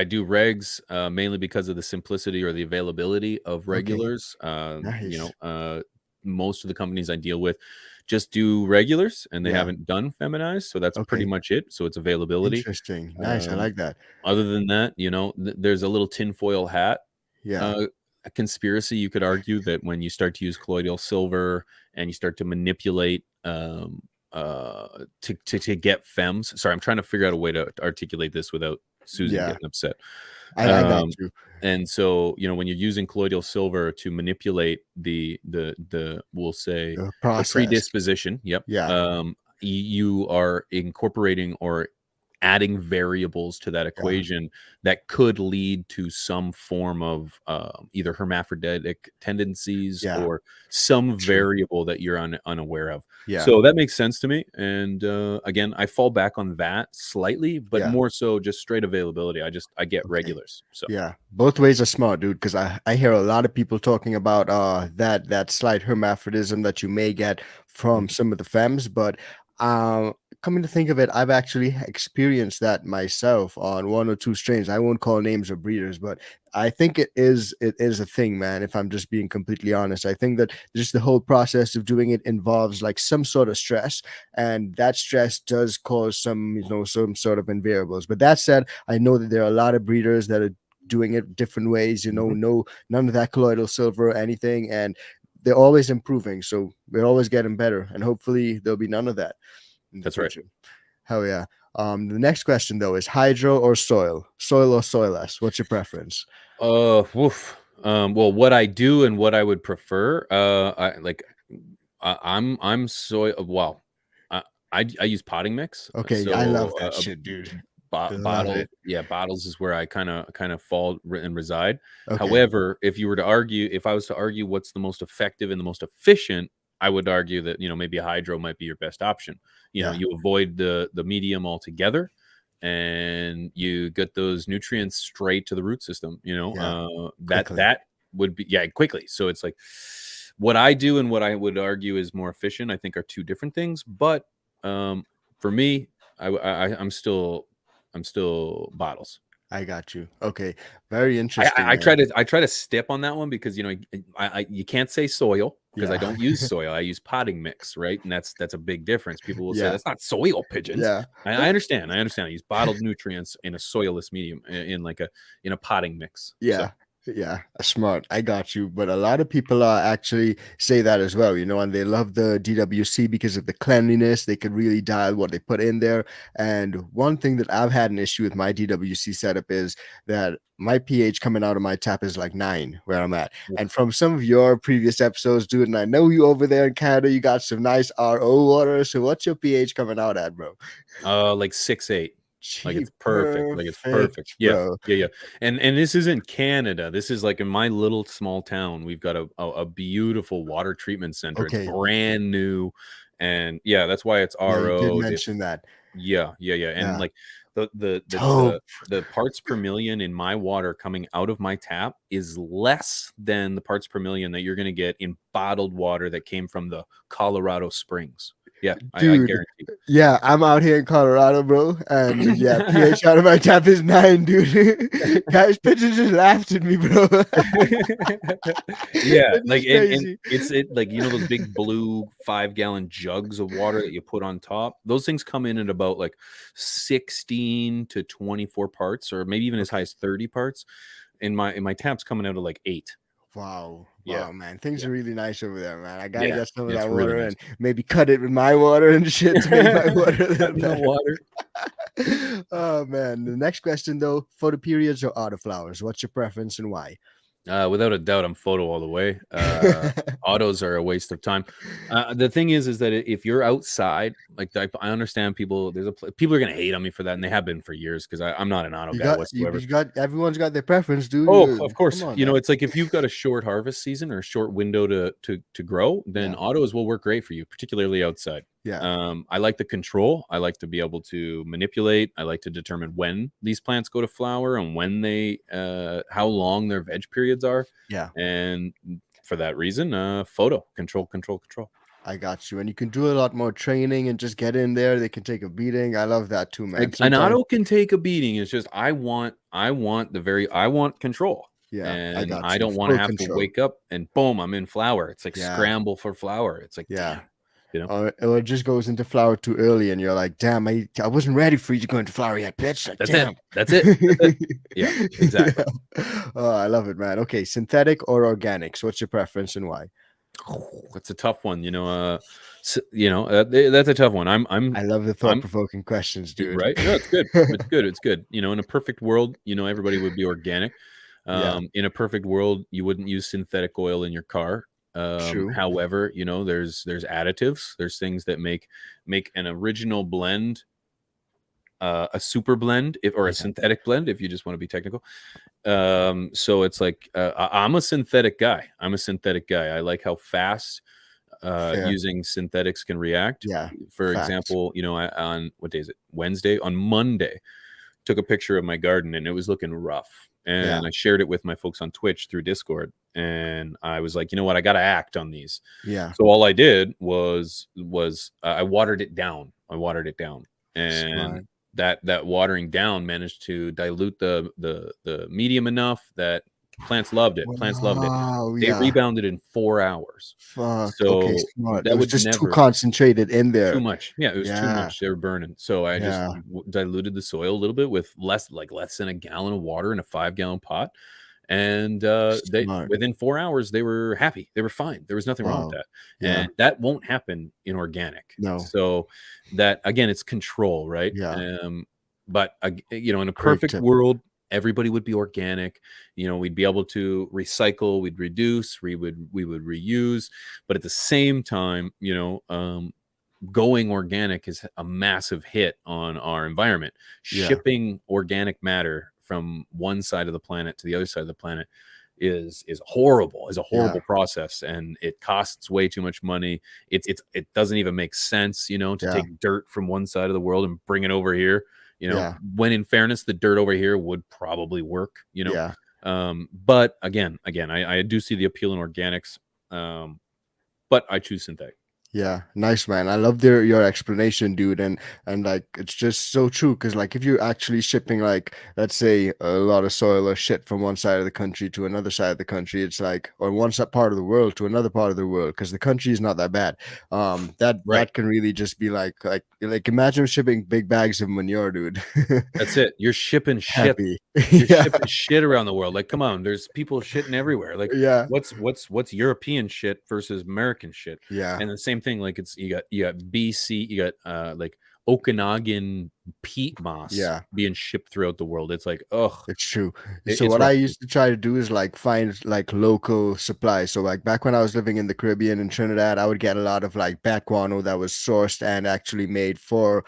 S4: do regs mainly because of the simplicity or the availability of regulars.
S3: Nice.
S4: You know, most of the companies I deal with just do regulars and they haven't done feminized, so that's pretty much it. So it's availability.
S3: Interesting. Nice. I like that.
S4: Other than that, you know, there's a little tinfoil hat a conspiracy, you could argue, that when you start to use colloidal silver and you start to manipulate to get fems. Sorry, I'm trying to figure out a way to articulate this without Susan getting upset.
S3: I got you.
S4: And so, when you're using colloidal silver to manipulate the we'll say the predisposition, you are incorporating or adding variables to that equation that could lead to some form of either hermaphroditic tendencies or some variable that you're unaware of. So that makes sense to me. And again, I fall back on that slightly, but more so just straight availability. I get regulars. So
S3: both ways are smart, dude, because I hear a lot of people talking about that slight hermaphrodism that you may get from some of the femmes, but coming to think of it, I've actually experienced that myself on 1 or 2 strains. I won't call names of breeders, but I think it is a thing, man. If I'm just being completely honest, I think that just the whole process of doing it involves like some sort of stress, and that stress does cause some sort of variables. But that said, I know that there are a lot of breeders that are doing it different ways. None of that colloidal silver or anything, and they're always improving. So we're always getting better, and hopefully there'll be none of that.
S4: That's right.
S3: Hell yeah. The next question though is hydro or soil or soilless. What's your preference?
S4: Well, what I do and what I would prefer, I'm soil. Well, I use potting mix.
S3: Okay, so, I love that shit, dude.
S4: Bottles is where I kind of fall and reside. Okay. However, if I was to argue what's the most effective and the most efficient, I would argue that maybe a hydro might be your best option. You avoid the medium altogether, and you get those nutrients straight to the root system. That would be quickly. So it's like what I do and what I would argue is more efficient, I think, are two different things. But for me, I'm still bottles.
S3: I got you. Okay, very interesting.
S4: I try to step on that one because you can't say soil because I don't use soil. I use potting mix, right? And that's a big difference. People will say that's not soil, pigeons. Yeah, I understand. I use bottled nutrients in a soilless medium in a potting mix.
S3: Yeah. So. Yeah, smart. I got you. But a lot of people actually say that as well, and they love the DWC because of the cleanliness. They could really dial what they put in there. And one thing that I've had an issue with my DWC setup is that my pH coming out of my tap is like 9 where I'm at. And from some of your previous episodes, dude, and I know you over there in Canada, you got some nice RO water. So what's your pH coming out at, bro?
S4: Like 6.8. Like it's perfect. Yeah. And this isn't Canada. This is like in my little small town. We've got a beautiful water treatment center. Okay. It's brand new, and that's why it's RO.
S3: You did mention that.
S4: Yeah. And like the parts per million in my water coming out of my tap is less than the parts per million that you're going to get in bottled water that came from the Colorado Springs. Yeah,
S3: dude, I guarantee. Yeah, I'm out here in Colorado, bro, and pH out of my tap is 9, dude. Guys, pigeons just laughed at me, bro.
S4: Like it's like those big blue 5-gallon jugs of water that you put on top. Those things come in at about like 16 to 24 parts, or maybe even as high as 30 parts. And my tap's coming out of like 8.
S3: Wow, man, things are really nice over there, man. I gotta get some of that water really nice. And maybe cut it with my water and shit to make my water. Oh man, the next question though: photoperiods or autoflowers? What's your preference and why?
S4: Without a doubt, I'm photo all the way. Autos are a waste of time. The thing is that if you're outside, like I understand people. People are gonna hate on me for that, and they have been for years because I'm not an auto guy whatsoever.
S3: Everyone's got their preference, dude.
S4: Oh, of course. It's like if you've got a short harvest season or a short window to grow, then autos will work great for you, particularly outside. Yeah. I like the control. I like to be able to manipulate. I like to determine when these plants go to flower and when they how long their veg periods are. Yeah. And for that reason, photo control.
S3: I got you. And you can do a lot more training and just get in there. They can take a beating. I love that too, man.
S4: An auto can take a beating. It's just I want control. Yeah, and I don't want to have to wake up and boom, I'm in flower. It's like scramble for flower. It's like damn.
S3: Or it just goes into flower too early, and you're like, "Damn, I wasn't ready for you to go into flower yet, bitch." Like,
S4: That's it. Yeah, exactly.
S3: Oh, I love it, man. Okay, synthetic or organics? What's your preference and why?
S4: That's a tough one. That's a tough one.
S3: I love the thought-provoking questions, dude.
S4: Right? No, it's good. It's good. It's good. In a perfect world, everybody would be organic. In a perfect world, you wouldn't use synthetic oil in your car.
S3: True.
S4: However, there's additives. There's things that make an original blend a super blend, a synthetic blend, if you just want to be technical. So it's like I'm a synthetic guy. I like how fast using synthetics can react.
S3: Yeah.
S4: For example, on what day is it? Wednesday. On Monday, took a picture of my garden and it was looking rough. And I shared it with my folks on Twitch through Discord. And I was like, you know what? I got to act on these.
S3: Yeah.
S4: So all I did was I watered it down. And
S3: Smart.
S4: that watering down managed to dilute the medium enough that plants loved it. They rebounded in 4 hours.
S3: Fuck.
S4: So
S3: okay, smart.
S4: that
S3: It was
S4: would
S3: just
S4: never,
S3: too concentrated in there.
S4: too much. Yeah, it was too much. They were burning. So I just diluted the soil a little bit with less than a gallon of water in a 5-gallon pot. And within 4 hours, they were happy. They were fine. There was nothing wrong with that.
S3: Yeah.
S4: And that won't happen in organic.
S3: No.
S4: So that, again, it's control, right?
S3: Yeah.
S4: But, in a perfect world, everybody would be organic. We'd be able to recycle, we'd reduce, we would reuse. But at the same time, going organic is a massive hit on our environment. Shipping organic matter from one side of the planet to the other side of the planet is horrible. Is a horrible process, and it costs way too much money. It doesn't even make sense, to take dirt from one side of the world and bring it over here. When in fairness, the dirt over here would probably work. But again, I do see the appeal in organics, but I choose synthetic.
S3: Yeah, nice, man. I love your explanation, dude, and like it's just so true. Because like if you're actually shipping, like, let's say a lot of soil or shit from one side of the country to another side of the country, it's like, or one part of the world to another part of the world, because the country is not that bad. That can really just be like imagine shipping big bags of manure, dude.
S4: That's it. You're shipping shit.
S3: Happy.
S4: You're shipping shit around the world. Like, come on, there's people shitting everywhere. Like, what's European shit versus American shit?
S3: Yeah.
S4: And the same thing, like you got BC, you got like Okanagan peat moss being shipped throughout the world. It's like,
S3: it's true. So what I used to try to do is like find like local supplies. So like back when I was living in the Caribbean in Trinidad, I would get a lot of like bat guano that was sourced and actually made for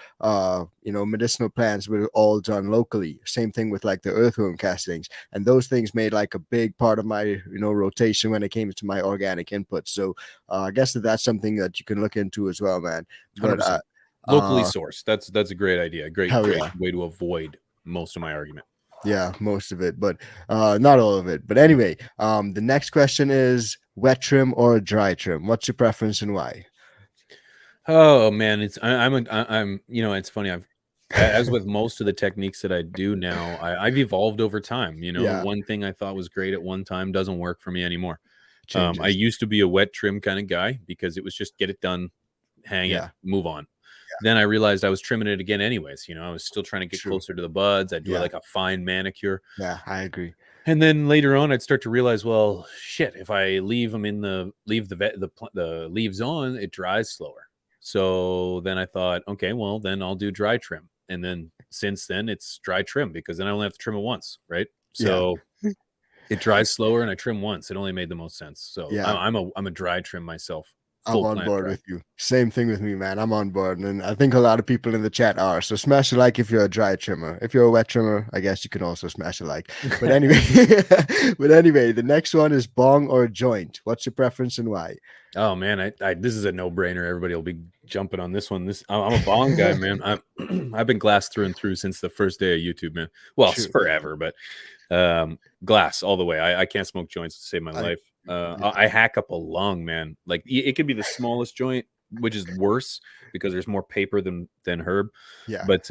S3: medicinal plants, were all done locally. Same thing with like the earthworm castings, and those things made like a big part of my rotation when it came to my organic input. So I guess that's something that you can look into as well, man. But
S4: locally sourced. That's a great idea. Great way to avoid most of my argument.
S3: Yeah, most of it, but not all of it. But anyway, the next question is wet trim or dry trim. What's your preference and why?
S4: Oh man, it's funny. As with most of the techniques that I do now, I've evolved over time. One thing I thought was great at one time doesn't work for me anymore. I used to be a wet trim kind of guy because it was just get it done, hang it, move on. Then I realized I was trimming it again anyways. I was still trying to get closer to the buds. I'd do like a fine manicure.
S3: Yeah, I agree.
S4: And then later on, I'd start to realize, well, shit, if I leave them leave the leaves on, it dries slower. So then I thought, okay, well, then I'll do dry trim. And then since then, it's dry trim because then I only have to trim it once, right? So it dries slower and I trim once. It only made the most sense. So I'm a dry trim myself.
S3: I'm on board with you. Same thing with me, man. I'm on board, and I think a lot of people in the chat are. So smash a like if you're a dry trimmer. If you're a wet trimmer, I guess you can also smash a like. But anyway, the next one is bong or joint. What's your preference and why?
S4: Oh man, this is a no-brainer. Everybody will be jumping on this one. I'm a bong guy, man. I've been glass through and through since the first day of YouTube, man. Well, it's forever, but glass all the way. I can't smoke joints to save my life. I hack up a lung, man. Like it could be the smallest joint, which is worse because there's more paper than herb. Yeah. But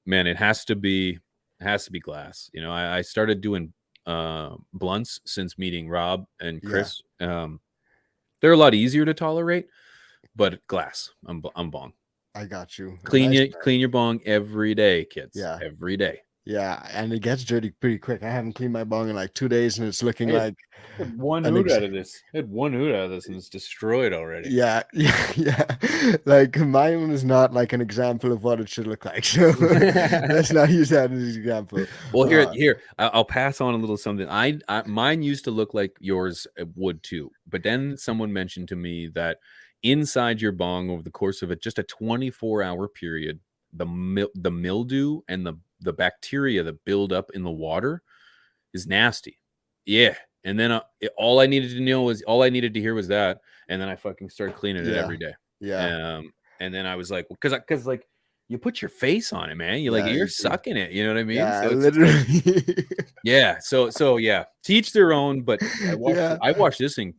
S4: man, it has to be glass. I started doing blunts since meeting Rob and Chris. They're a lot easier to tolerate, but glass. I'm bong.
S3: I got you.
S4: Clean your bong every day, kids. Yeah, every day.
S3: Yeah, and it gets dirty pretty quick. I haven't cleaned my bong in like 2 days, and it's looking
S4: I had
S3: like
S4: one
S3: an
S4: hoot out of this. I had one hoot out of this, and it's destroyed already.
S3: yeah, yeah, yeah. Like my one is not like an example of what it should look like. So let's not use that as an example.
S4: Well, here, I'll pass on a little something. Mine used to look like yours would too, but then someone mentioned to me that inside your bong, over the course of it, just a 24-hour period, the mildew and the bacteria that build up in the water is nasty. Yeah. And then all I needed to hear was that, and then I fucking started cleaning it every day.
S3: Yeah.
S4: And then I was like, because like you put your face on it, man.
S3: Yeah,
S4: You're
S3: you do.
S4: sucking it. You know what I mean?
S3: Yeah,
S4: So it's just like,
S3: literally.
S4: yeah. So yeah, teach their own. But
S3: Yeah.
S4: I watched this thing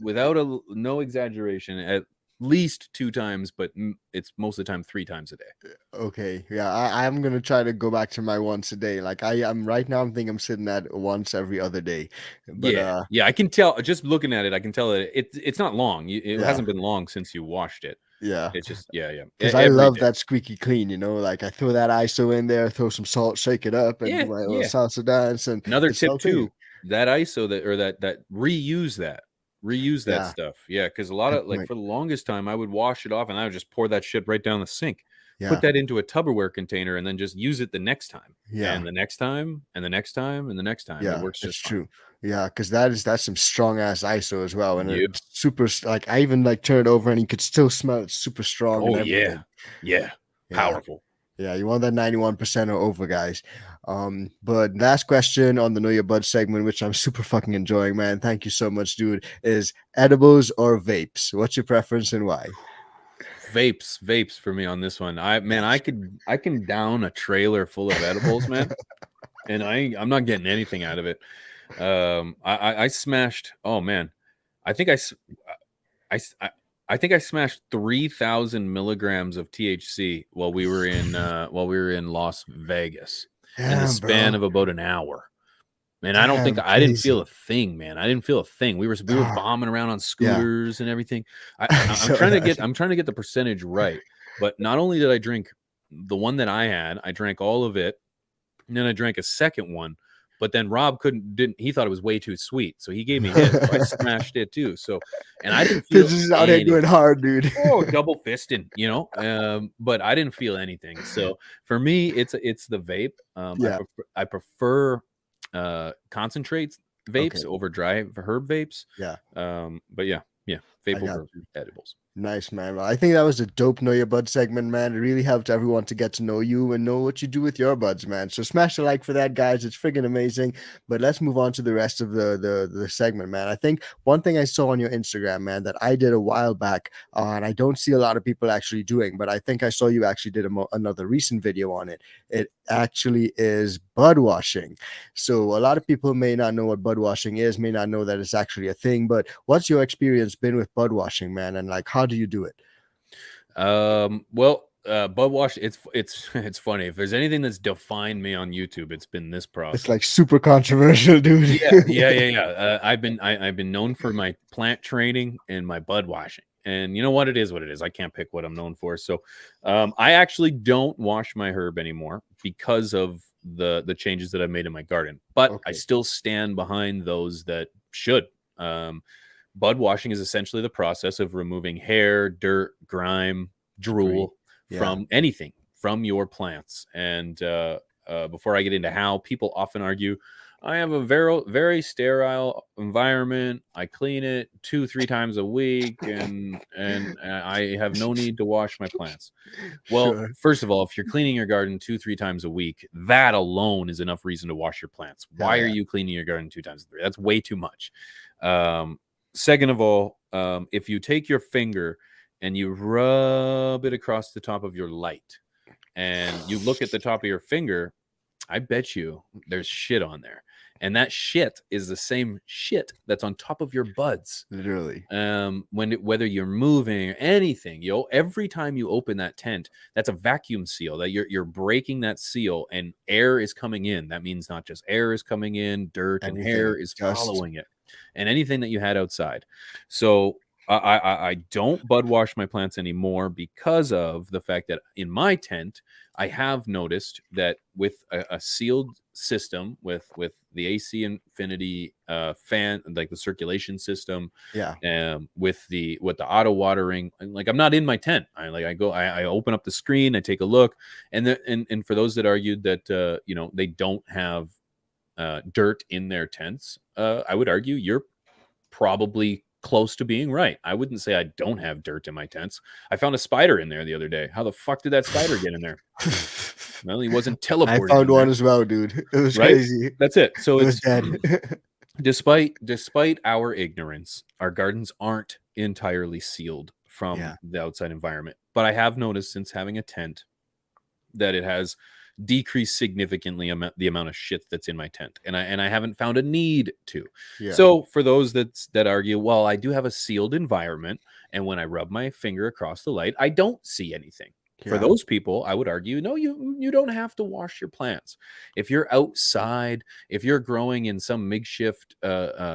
S4: without no exaggeration at least 2 times, but it's most of the time 3 times a day.
S3: Okay. Yeah, I'm gonna try to go back to my once a day. Like I'm right now, I'm sitting at once every other day. But
S4: Yeah, I can tell just looking at it. I can tell that it's not long. It
S3: yeah,
S4: hasn't been long since you washed it.
S3: yeah.
S4: It's just yeah.
S3: Because I
S4: Every
S3: love
S4: day.
S3: that squeaky clean, like I throw that ISO in there, throw some salt, shake it up, and do my little
S4: Yeah.
S3: salsa dance, and
S4: Another
S3: it's all
S4: tip
S3: clean.
S4: too, that ISO that reuse that
S3: Yeah,
S4: stuff. Yeah, because a lot
S3: good
S4: of like
S3: point.
S4: for the longest time I would wash it off and I would just pour that shit right down the sink, put
S3: Yeah,
S4: that into a Tupperware container, and then just use it the next time,
S3: yeah,
S4: and the next time, and the next time, and the next time. It
S3: yeah.
S4: works
S3: It's
S4: just fine.
S3: true. Yeah, because that's some strong ass ISO as well, and
S4: Yeah.
S3: it's super. Like I even like turn it over, and you could still smell it super strong and
S4: Oh yeah.
S3: everything.
S4: Yeah.
S3: Yeah.
S4: Powerful.
S3: Yeah, you want that 91% or over, guys. But last question on the Know Your Bud segment, which I'm super fucking enjoying, man. Thank you so much, dude. Is edibles or vapes? What's your preference and why?
S4: Vapes for me on this one. I can down a trailer full of edibles, man, and I'm not getting anything out of it. I smashed. Oh man, I think I, s- I think I smashed 3,000 milligrams of THC while we were in Las Vegas in the
S3: Damn,
S4: span
S3: bro.
S4: of about an hour. And
S3: Damn,
S4: I didn't feel
S3: crazy.
S4: a thing, man. I didn't feel a thing. We were
S3: Ah,
S4: bombing around on
S3: yeah.
S4: scooters and everything.
S3: So that.
S4: I'm trying to get the percentage right. But not only did I drink the one that I had, I drank all of it, and then I drank a second one. But then Rob didn't he thought it was way too sweet, so he gave me his. So I smashed it too. So, and I didn't feel
S3: Pigeons is out here going
S4: anything.
S3: hard, dude.
S4: Oh, double fisting, but I didn't feel anything. So for me, it's the vape.
S3: Yeah.
S4: I prefer concentrates
S3: Okay.
S4: vapes over dry herb vapes.
S3: Yeah.
S4: But yeah, vape
S3: I got
S4: over
S3: you.
S4: edibles.
S3: Nice, man. Well, I think that was a dope Know Your Bud segment, man. It really helped everyone to get to know you and know what you do with your buds, man. So smash the like for that, guys. It's friggin' amazing. But let's move on to the rest of the segment, man. I think one thing I saw on your Instagram, man, that I did a while back, and I don't see a lot of people actually doing, but I think I saw you actually did another recent video on it. It actually is bud washing. So a lot of people may not know what bud washing is, may not know that it's actually a thing. But what's your experience been with bud washing, man? And like, how do you do it?
S4: Well, bud wash. It's funny. If there's anything that's defined me on YouTube, it's been this
S3: It's
S4: process.
S3: like super controversial, dude.
S4: Yeah. I've been known for my plant training and my bud washing. And you know what? It is what it is. I can't pick what I'm known for. So I actually don't wash my herb anymore because of the changes that I've made in my garden. But I
S3: Okay.
S4: still stand behind those that should. Bud washing is essentially the process of removing hair, dirt, grime,
S3: Agree.
S4: drool
S3: Yeah.
S4: from anything from your plants. And before I get into how, people often argue, I have a very sterile environment. I clean it 2-3 times a week, and I have no need to wash my plants. Well,
S3: Sure.
S4: first of all, if you're cleaning your garden 2-3 times a week, that alone is enough reason to wash your plants.
S3: Hell
S4: Why are
S3: yeah.
S4: you cleaning your garden 2 times a 3? That's way too much. Second of all, if you take your finger and you rub it across the top of your light, and you look at the top of your finger, I bet you there's shit on there. And that shit is the same shit that's on top of your buds.
S3: Literally.
S4: Whether you're moving or anything, every time you open that tent, that's a vacuum seal that you're breaking that seal, and air is coming in. That means not just air is coming in, dirt and hair
S3: Anything.
S4: is
S3: Just
S4: following it, and anything that you had outside. So I don't bud wash my plants anymore because of the fact that in my tent, I have noticed that with a sealed system with the AC Infinity fan, like the circulation system,
S3: Yeah.
S4: with the auto watering, like I'm not in my tent. I open up the screen, I take a look, and for those that argued that they don't have dirt in their tents, I would argue you're probably close to being right. I wouldn't say I don't have dirt in my tents. I found a spider in there the other day. How the fuck did that spider get in there? Well, he wasn't
S3: I
S4: teleported
S3: found
S4: in
S3: one
S4: there,
S3: as well, dude. It was
S4: right?
S3: crazy.
S4: That's it. So
S3: It was
S4: it's
S3: dead.
S4: despite our ignorance, our gardens aren't entirely sealed
S3: Yeah.
S4: from the outside environment. But I have noticed since having a tent that it has decreased significantly the amount of shit that's in my tent, and I haven't found a need to.
S3: Yeah.
S4: So for those that argue, well, I do have a sealed environment, and when I rub my finger across the light, I don't see anything. For
S3: Yeah.
S4: those people, I would argue, no, you don't have to wash your plants. If you're outside, if you're growing in some makeshift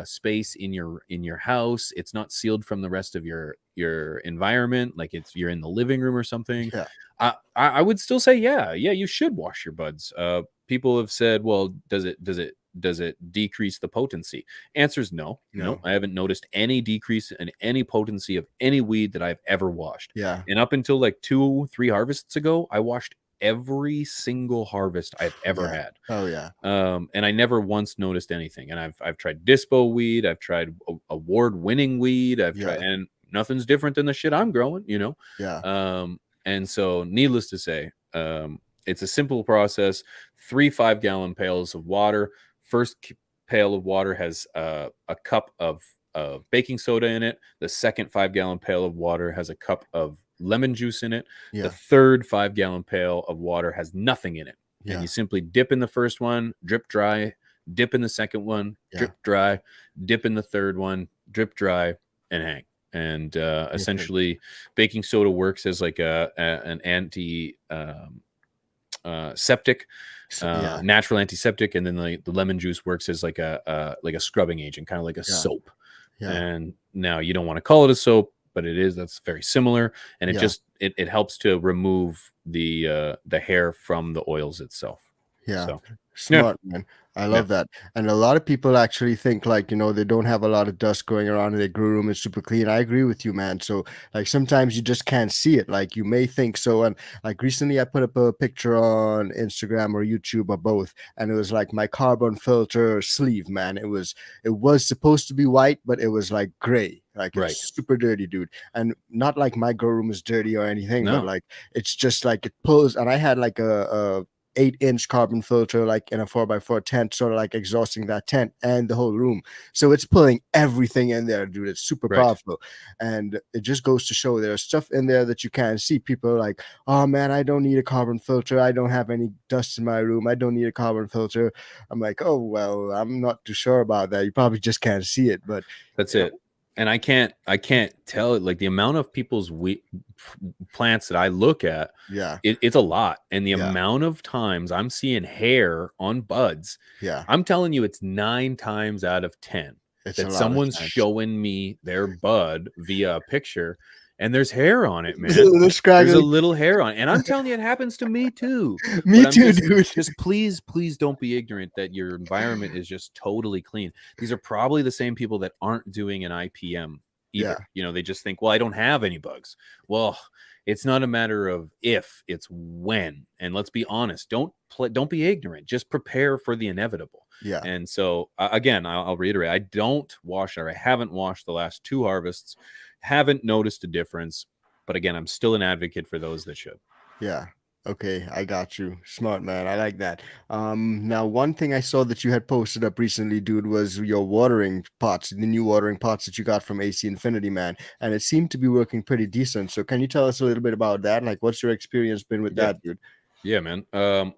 S4: space in your house, it's not sealed from the rest of your environment, like you're in the living room or something.
S3: Yeah.
S4: I would still say, yeah, you should wash your buds. People have said, well, does it decrease the potency? Answer is no.
S3: No.
S4: I haven't noticed any decrease in any potency of any weed that I've ever washed.
S3: Yeah.
S4: And up until like 2-3 harvests ago, I washed every single harvest I've ever had.
S3: Oh yeah.
S4: And I never once noticed anything. And I've tried dispo weed, I've tried award-winning weed, I've tried, and nothing's different than the shit I'm growing,
S3: Yeah.
S4: And so, needless to say, it's a simple process. 3 5-gallon pails of water. First pail of water has a cup of baking soda in it. The second 5-gallon pail of water has a cup of lemon juice in it.
S3: Yeah.
S4: The third 5-gallon pail of water has nothing in it.
S3: Yeah.
S4: And you simply dip in the first one, drip dry, dip in the second one, drip dry, dip in the third one, drip dry, and hang. And essentially, baking soda works as like an anti septic, natural antiseptic, and then the lemon juice works as like a scrubbing agent, kind of like a soap. Yeah. And now you don't want to call it a soap, but it is. That's very similar, and it just it helps to remove the hair from the oils itself.
S3: Yeah.
S4: So,
S3: smart, man. I love that. And a lot of people actually think like, they don't have a lot of dust going around and their grow room is super clean. I agree with you, man. So like sometimes you just can't see it. Like you may think so. And like recently I put up a picture on Instagram or YouTube or both. And it was like my carbon filter sleeve, man. It was supposed to be white, but it was like gray. Like it's super dirty, dude. And not like my grow room is dirty or anything, but like it's just like it pulls. And I had like a 8-inch carbon filter like in a 4x4 tent, sort of like exhausting that tent and the whole room, so it's pulling everything in there, dude. It's super powerful, and it just goes to show there's stuff in there that you can't see. People are like, oh man, I don't need a carbon filter, I don't have any dust in my room, I don't need a carbon filter. I'm like, oh well, I'm not too sure about that. You probably just can't see it, but
S4: that's it. And I can't tell it, like the amount of people's plants that I look at.
S3: Yeah,
S4: it's a lot. And the amount of times I'm seeing hair on buds. Yeah, I'm telling you, it's 9 times out of 10 that someone's showing me their bud via a picture, and there's hair on it, man. There's a little hair on it. And I'm telling you, it happens to me too.
S3: Me too, dude.
S4: Just please don't be ignorant that your environment is just totally clean. These are probably the same people that aren't doing an IPM either. They just think, well, I don't have any bugs. Well, it's not a matter of if, it's when. And let's be honest, don't be ignorant. Just prepare for the inevitable. Yeah. And so again, I'll reiterate, I don't wash, or I haven't washed the last 2 harvests. Haven't noticed a difference, but again, I'm still an advocate for those that should.
S3: Yeah. Okay, I got you. Smart, man. I like that. Now one thing I saw that you had posted up recently, dude, was your watering pots, the new watering pots that you got from AC Infinity, man, and it seemed to be working pretty decent. So can you tell us a little bit about that? Like, what's your experience been with that, dude?
S4: Yeah, man.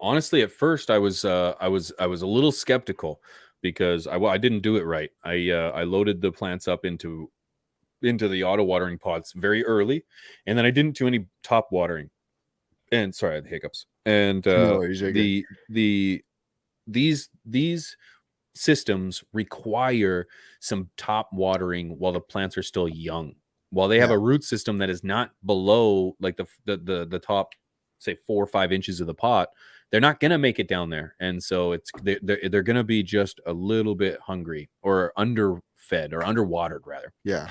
S4: Honestly, at first I was a little skeptical because I didn't do it right. I loaded the plants up into the auto watering pots very early, and then I didn't do any top watering. And sorry, I had the hiccups. And these systems require some top watering while the plants are still young. while they have a root system that is not below like the top, say 4 or 5 inches of the pot, they're not gonna make it down there, and so they're gonna be just a little bit hungry or underfed or underwatered rather.
S3: Yeah.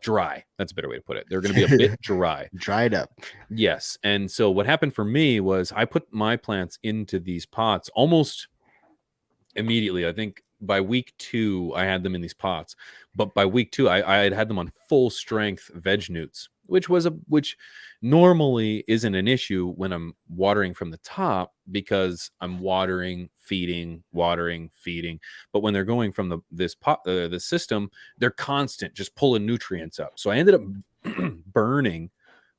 S4: Dry. That's a better way to put it. They're going to be a bit dry.
S3: Dried up.
S4: Yes. And so what happened for me was I put my plants into these pots almost immediately. I think by week 2, I had them in these pots. But by week 2, I had them on full strength veg newts, which normally isn't an issue when I'm watering from the top because I'm watering, feeding. But when they're going from the system, they're constant, just pulling nutrients up. So I ended up burning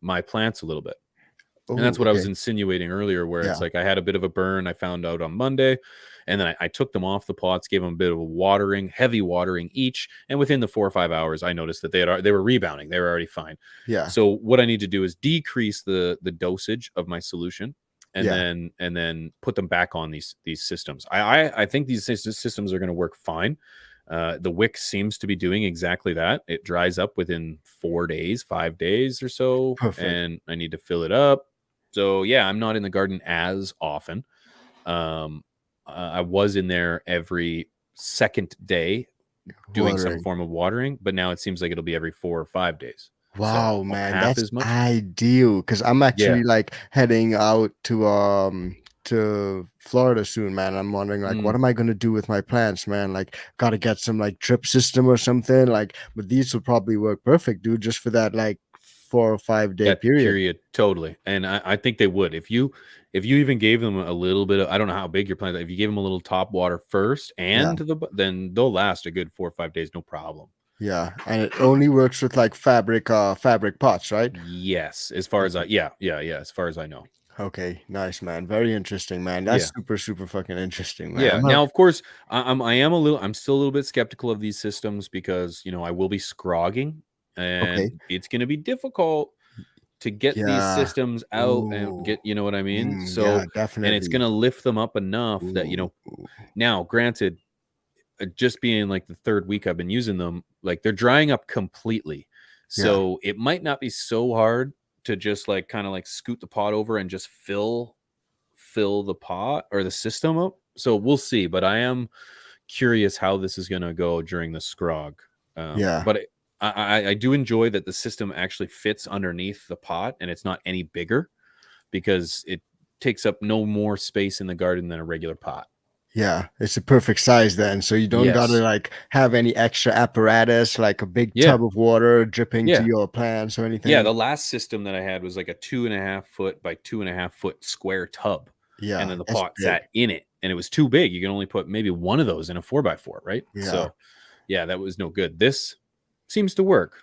S4: my plants a little bit. And that's what I was insinuating earlier, where it's like I had a bit of a burn. I found out on Monday, and then I took them off the pots, gave them a bit of a heavy watering each. And within the 4 or 5 hours, I noticed that they were rebounding. They were already fine.
S3: Yeah.
S4: So what I need to do is decrease the dosage of my solution, and then put them back on these systems. I think these systems are going to work fine. The wick seems to be doing exactly that. It dries up within 4 days, 5 days or so. Perfect. And I need to fill it up. So yeah, I'm not in the garden as often. I was in there every second day doing some form of watering, but now it seems like it'll be every 4 or 5 days.
S3: Wow, so man, that's ideal, because I'm actually like heading out to Florida soon, man. I'm wondering like what am I going to do with my plants, man? Like got to get some like drip system or something, like, but these will probably work perfect, dude, just for that like 4 or 5 day period.
S4: Totally. And I think they would, if you even gave them a little bit of, I don't know how big your plant is, if you gave them a little top water first and then they'll last a good 4 or 5 days, no problem.
S3: Yeah, and it only works with like fabric pots, right?
S4: Yes, as far as as far as I know.
S3: Okay, nice, man. Very interesting, man. That's super fucking interesting, man.
S4: Yeah. Now, of course, I'm still a little bit skeptical of these systems because I will be scrogging, and it's going to be difficult to get these systems out and get, you know what I mean? So definitely, and it's going to lift them up enough that now, granted, just being like the 3rd week I've been using them, like they're drying up completely. So it might not be so hard to just like kind of like scoot the pot over and just fill the pot or the system up. So we'll see, but I am curious how this is going to go during the scrog. But I do enjoy that the system actually fits underneath the pot and it's not any bigger, because it takes up no more space in the garden than a regular pot.
S3: Yeah, it's a perfect size then. So you don't gotta like have any extra apparatus, like a big tub of water dripping to your plants or anything.
S4: Yeah, the last system that I had was like a 2.5 foot by 2.5 foot square tub. Yeah, and then the pot sat in it, and it was too big. You can only put maybe one of those in a 4x4, right? Yeah. So yeah, that was no good. This seems to work.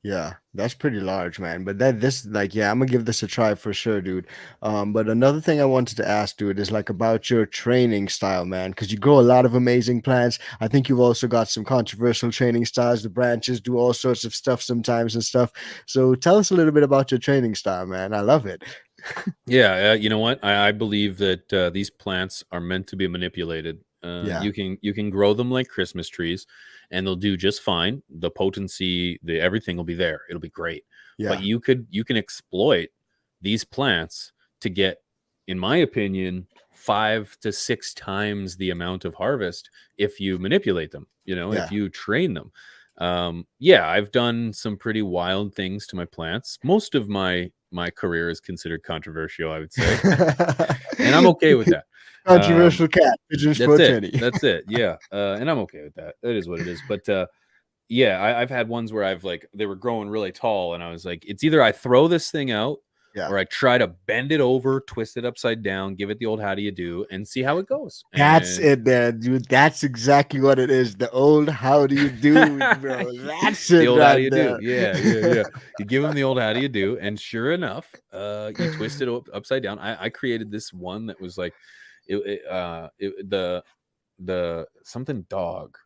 S3: Yeah, that's pretty large, man. But I'm gonna give this a try for sure, dude. But another thing I wanted to ask, dude, is like about your training style, man, because you grow a lot of amazing plants. I think you've also got some controversial training styles. The branches do all sorts of stuff sometimes and stuff. So tell us a little bit about your training style, man. I love it.
S4: Yeah, you know what? I believe that these plants are meant to be manipulated. You can grow them like Christmas trees, and they'll do just fine. The potency, everything will be there. It'll be great. Yeah. But you can exploit these plants to get, in my opinion, 5 to 6 times the amount of harvest if you manipulate them. If you train them. I've done some pretty wild things to my plants. Most of my career is considered controversial, I would say, and I'm okay with that.
S3: Controversial cat pigeons for Tenny.
S4: That's it. Yeah, and I'm okay with that. That is what it is. But I've had ones where they were growing really tall, and I was like, it's either I throw this thing out, or I try to bend it over, twist it upside down, give it the old how do you do, and see how it goes.
S3: That's it, man, dude. That's exactly what it is. The old how do you do, bro. That's it. The old how do you do.
S4: Yeah. You give them the old how do you do, and sure enough, you twist it upside down. I created this one that was like the something dog.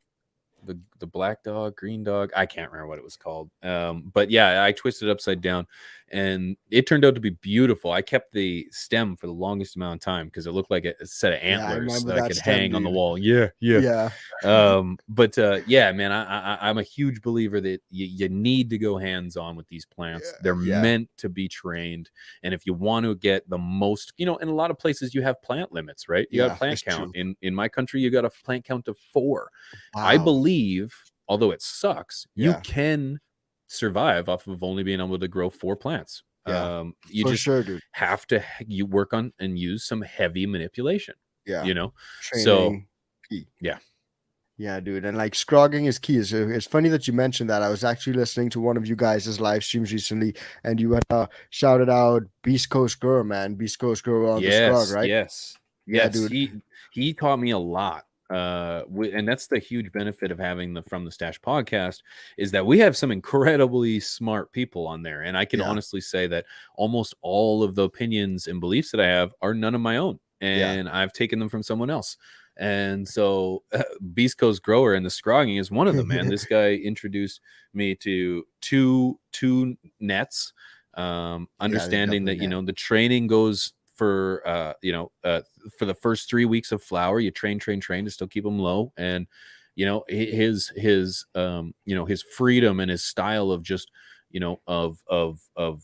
S4: the black dog, green dog. I can't remember what it was called. But yeah, I twisted it upside down, and it turned out to be beautiful. I kept the stem for the longest amount of time because it looked like a set of antlers that I could hang on the wall. Yeah. But yeah, man, I'm a huge believer that you need to go hands-on with these plants. They're meant to be trained, and if you want to get the most, in a lot of places you have plant limits, right? You got a plant count. In my country, you got a plant count of 4.
S3: Wow.
S4: I believe, although it sucks, you can survive off of only being able to grow 4 plants. You just have to work on and use some heavy manipulation.
S3: Training.
S4: So
S3: yeah, dude. And like scrogging is key. It's funny that you mentioned that. I was actually listening to one of you guys' live streams recently, and you had shouted out Beast Coast Grower, man. Beast Coast Grower on the scrog, right?
S4: Yes, dude. He taught me a lot. And that's the huge benefit of having the From the Stash podcast, is that we have some incredibly smart people on there. And I can honestly say that almost all of the opinions and beliefs that I have are none of my own. And I've taken them from someone else. And so Beast Coast Grower and the scrogging is one of them, man. This guy introduced me to two nets, understanding that, the training goes for the first 3 weeks of flower. You train to still keep them low. And, his freedom and his style of just, of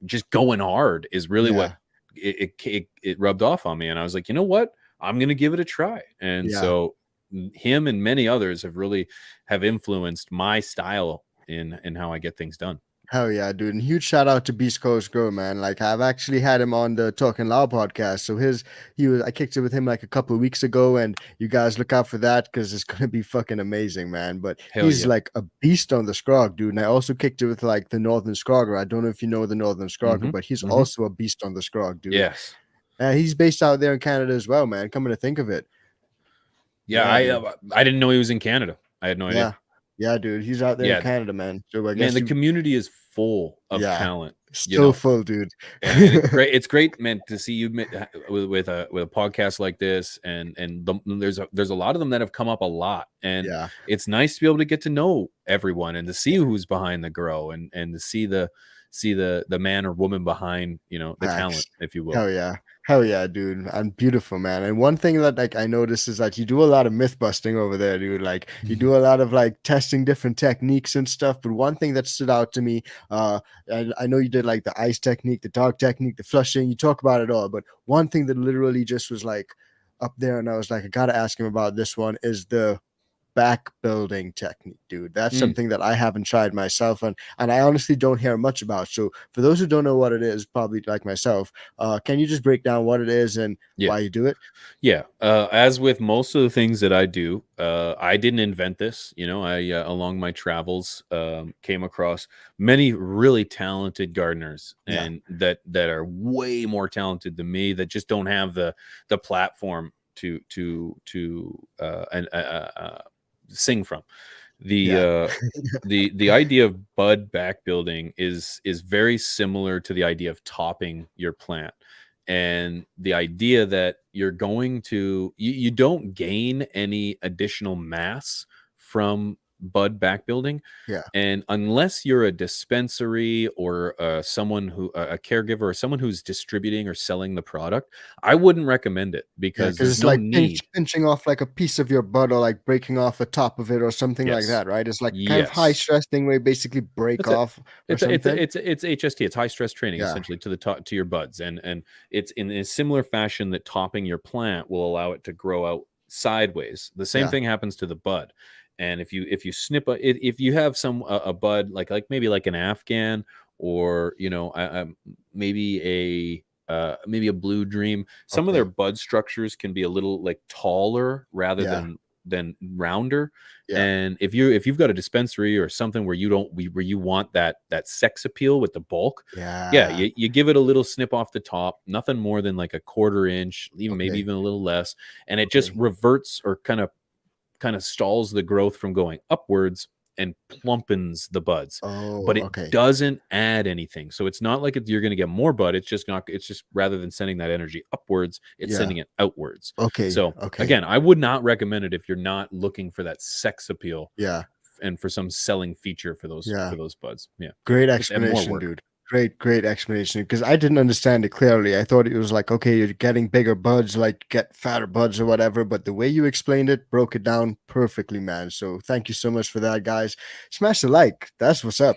S4: just going hard is really what it rubbed off on me. And I was like, you know what? I'm going to give it a try. And so him and many others have influenced my style in how I get things done.
S3: Hell yeah, dude. And huge shout out to Beast Coast Grow, man. Like, I've actually had him on the Talkin Loud podcast. So I kicked it with him like a couple of weeks ago, and you guys look out for that because it's going to be fucking amazing, man. But he's like a beast on the scrog, dude. And I also kicked it with like the Northern Scrogger. I don't know if you know the Northern Scrogger, but he's also a beast on the scrog, dude.
S4: Yes.
S3: He's based out there in Canada as well, man. Coming to think of it.
S4: Yeah, I didn't know he was in Canada. I had no idea.
S3: Yeah, dude. He's out there in Canada, man. So I guess
S4: the community is full of talent.
S3: Still full, dude.
S4: And it's great. It's great, man, to see you with a podcast like this, and there's a lot of them that have come up a lot, and it's nice to be able to get to know everyone and to see who's behind the grow, and to see the man or woman behind the talent, if you will.
S3: Hell yeah, dude. And beautiful, man. And one thing that like I noticed is that you do a lot of myth busting over there, dude. Like you do a lot of like testing different techniques and stuff. But one thing that stood out to me, and I know you did like the ice technique, the dog technique, the flushing, you talk about it all. But one thing that literally just was like up there, and I was like, I gotta ask him about this one, is the back building technique, dude. That's something that I haven't tried myself, and I honestly don't hear much about. So for those who don't know what it is, probably like myself, can you just break down what it is and why you do it?
S4: As with most of the things that I do, I didn't invent this. I along my travels came across many really talented gardeners, and that are way more talented than me, that just don't have the platform to sing from. The idea of bud back building is very similar to the idea of topping your plant, and the idea that you're going to you don't gain any additional mass from bud back building, and unless you're a dispensary or someone who a caregiver or someone who's distributing or selling the product, I wouldn't recommend it, because there's
S3: it's
S4: no
S3: like
S4: need.
S3: pinching off like a piece of your bud, or like breaking off the top of it or something like that, right? It's like kind of high stress thing where you basically break off.
S4: It's HST. It's high stress training, essentially, to the top, to your buds, and it's in a similar fashion that topping your plant will allow it to grow out sideways. The same thing happens to the bud. And if you snip if you have a bud like maybe like an Afghan, or maybe a Blue Dream, some of their bud structures can be a little like taller rather than rounder. And if you've got a dispensary or something where you want that sex appeal with the bulk, you give it a little snip off the top, nothing more than like a 1/4 inch, maybe even a little less, and it just reverts or kind of stalls the growth from going upwards, and plumpens the buds, but it
S3: okay.
S4: doesn't add anything. So it's not like you're going to get more bud. It's just rather than sending that energy upwards, it's sending it outwards.
S3: Okay.
S4: So again, I would not recommend it if you're not looking for that sex appeal.
S3: Yeah.
S4: And for some selling feature for those buds. Yeah.
S3: Great explanation, dude. Great explanation, because I didn't understand it clearly. I thought it was like, okay, you're getting bigger buds, like get fatter buds or whatever, but the way you explained it broke it down perfectly, man. So thank you so much for that, guys. Smash the like. That's what's up.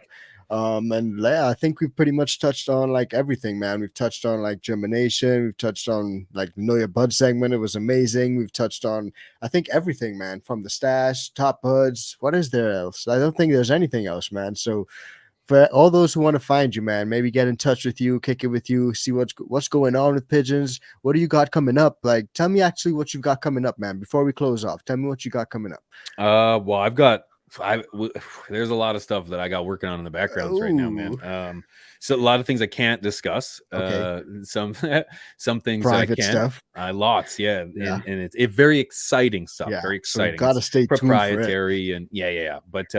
S3: And yeah, I think we've pretty much touched on like everything, man. We've touched on like germination, we've touched on like know your bud segment. It was amazing. We've touched on, I think, everything, man, from the stash, top buds. What is there else? I don't think there's anything else, man. So for all those who want to find you, man, maybe get in touch with you, kick it with you, see what's going on with pigeons. What do you got coming up? Like, tell me actually what you've got coming up, man. Before we close off, tell me what you got coming up.
S4: Well, there's a lot of stuff that I got working on in the backgrounds right now, man. So a lot of things I can't discuss. Some things
S3: private
S4: I can.
S3: Stuff.
S4: Lots, yeah. And it's very exciting stuff. Very exciting.
S3: So gotta stay
S4: proprietary tuned for it. And But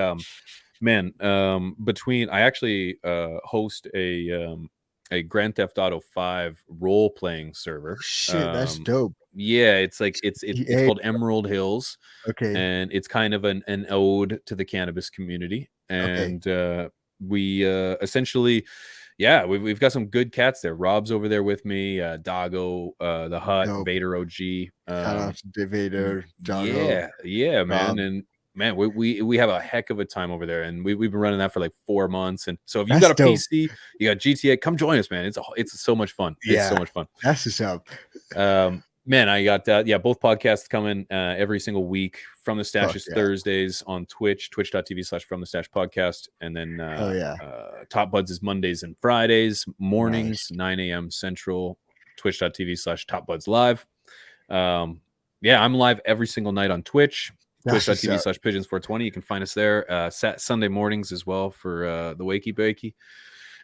S4: man, I actually host a Grand Theft Auto 5 role playing server.
S3: Shit, that's dope.
S4: Yeah, it's like it's called Emerald Hills.
S3: Okay.
S4: And it's kind of an ode to the cannabis community. And we essentially, we've got some good cats there. Rob's over there with me, Doggo, the Hut, dope. Vader OG.
S3: Shout out to Vader, Doggo.
S4: Yeah, man. And man, we have a heck of a time over there, and we've been running that for like 4 months. And so if you've got a dope. PC, you got GTA, come join us, man. It's so much fun. It's so much fun.
S3: That's what's up.
S4: Man, I got both podcasts coming every single week. From the Stash is Thursdays on Twitch, twitch.tv/From the Stash podcast. And then Top Buds is Mondays and Fridays, mornings, 9 a.m. Central, twitch.tv/Top Buds Live. I'm live every single night on Twitch. Twitch.tv/Pigeons420. You can find us there. Sunday mornings as well for the Wakey Bakey.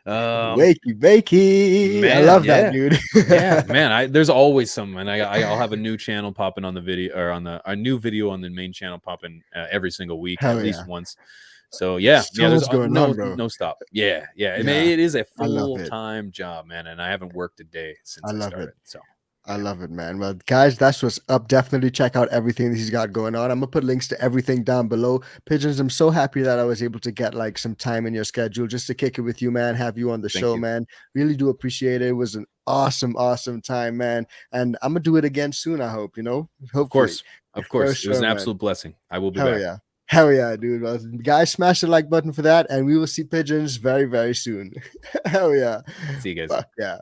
S3: Wakey Bakey. Man, I love that, dude.
S4: Yeah, man. There's always some, and I'll have a new channel popping on the video, or on a new video on the main channel popping every single week, at least once. So there's
S3: going on, bro.
S4: No stop. Yeah. I mean, it is a full-time job, man, and I haven't worked a day since I started. So
S3: I love it, man. Well, guys, that's what's up. Definitely check out everything he's got going on. I'm gonna put links to everything down below. Pigeons, I'm so happy that I was able to get like some time in your schedule just to kick it with you, man. Have you on the show, man. Really do appreciate it. It was an awesome time, man. And I'm gonna do it again soon, I hope, Hopefully.
S4: Of course. It was an absolute blessing. I will be back.
S3: Hell yeah, dude. Well, guys, smash the like button for that, and we will see Pigeons very, very soon. Hell yeah.
S4: See you guys.
S3: Fuck yeah.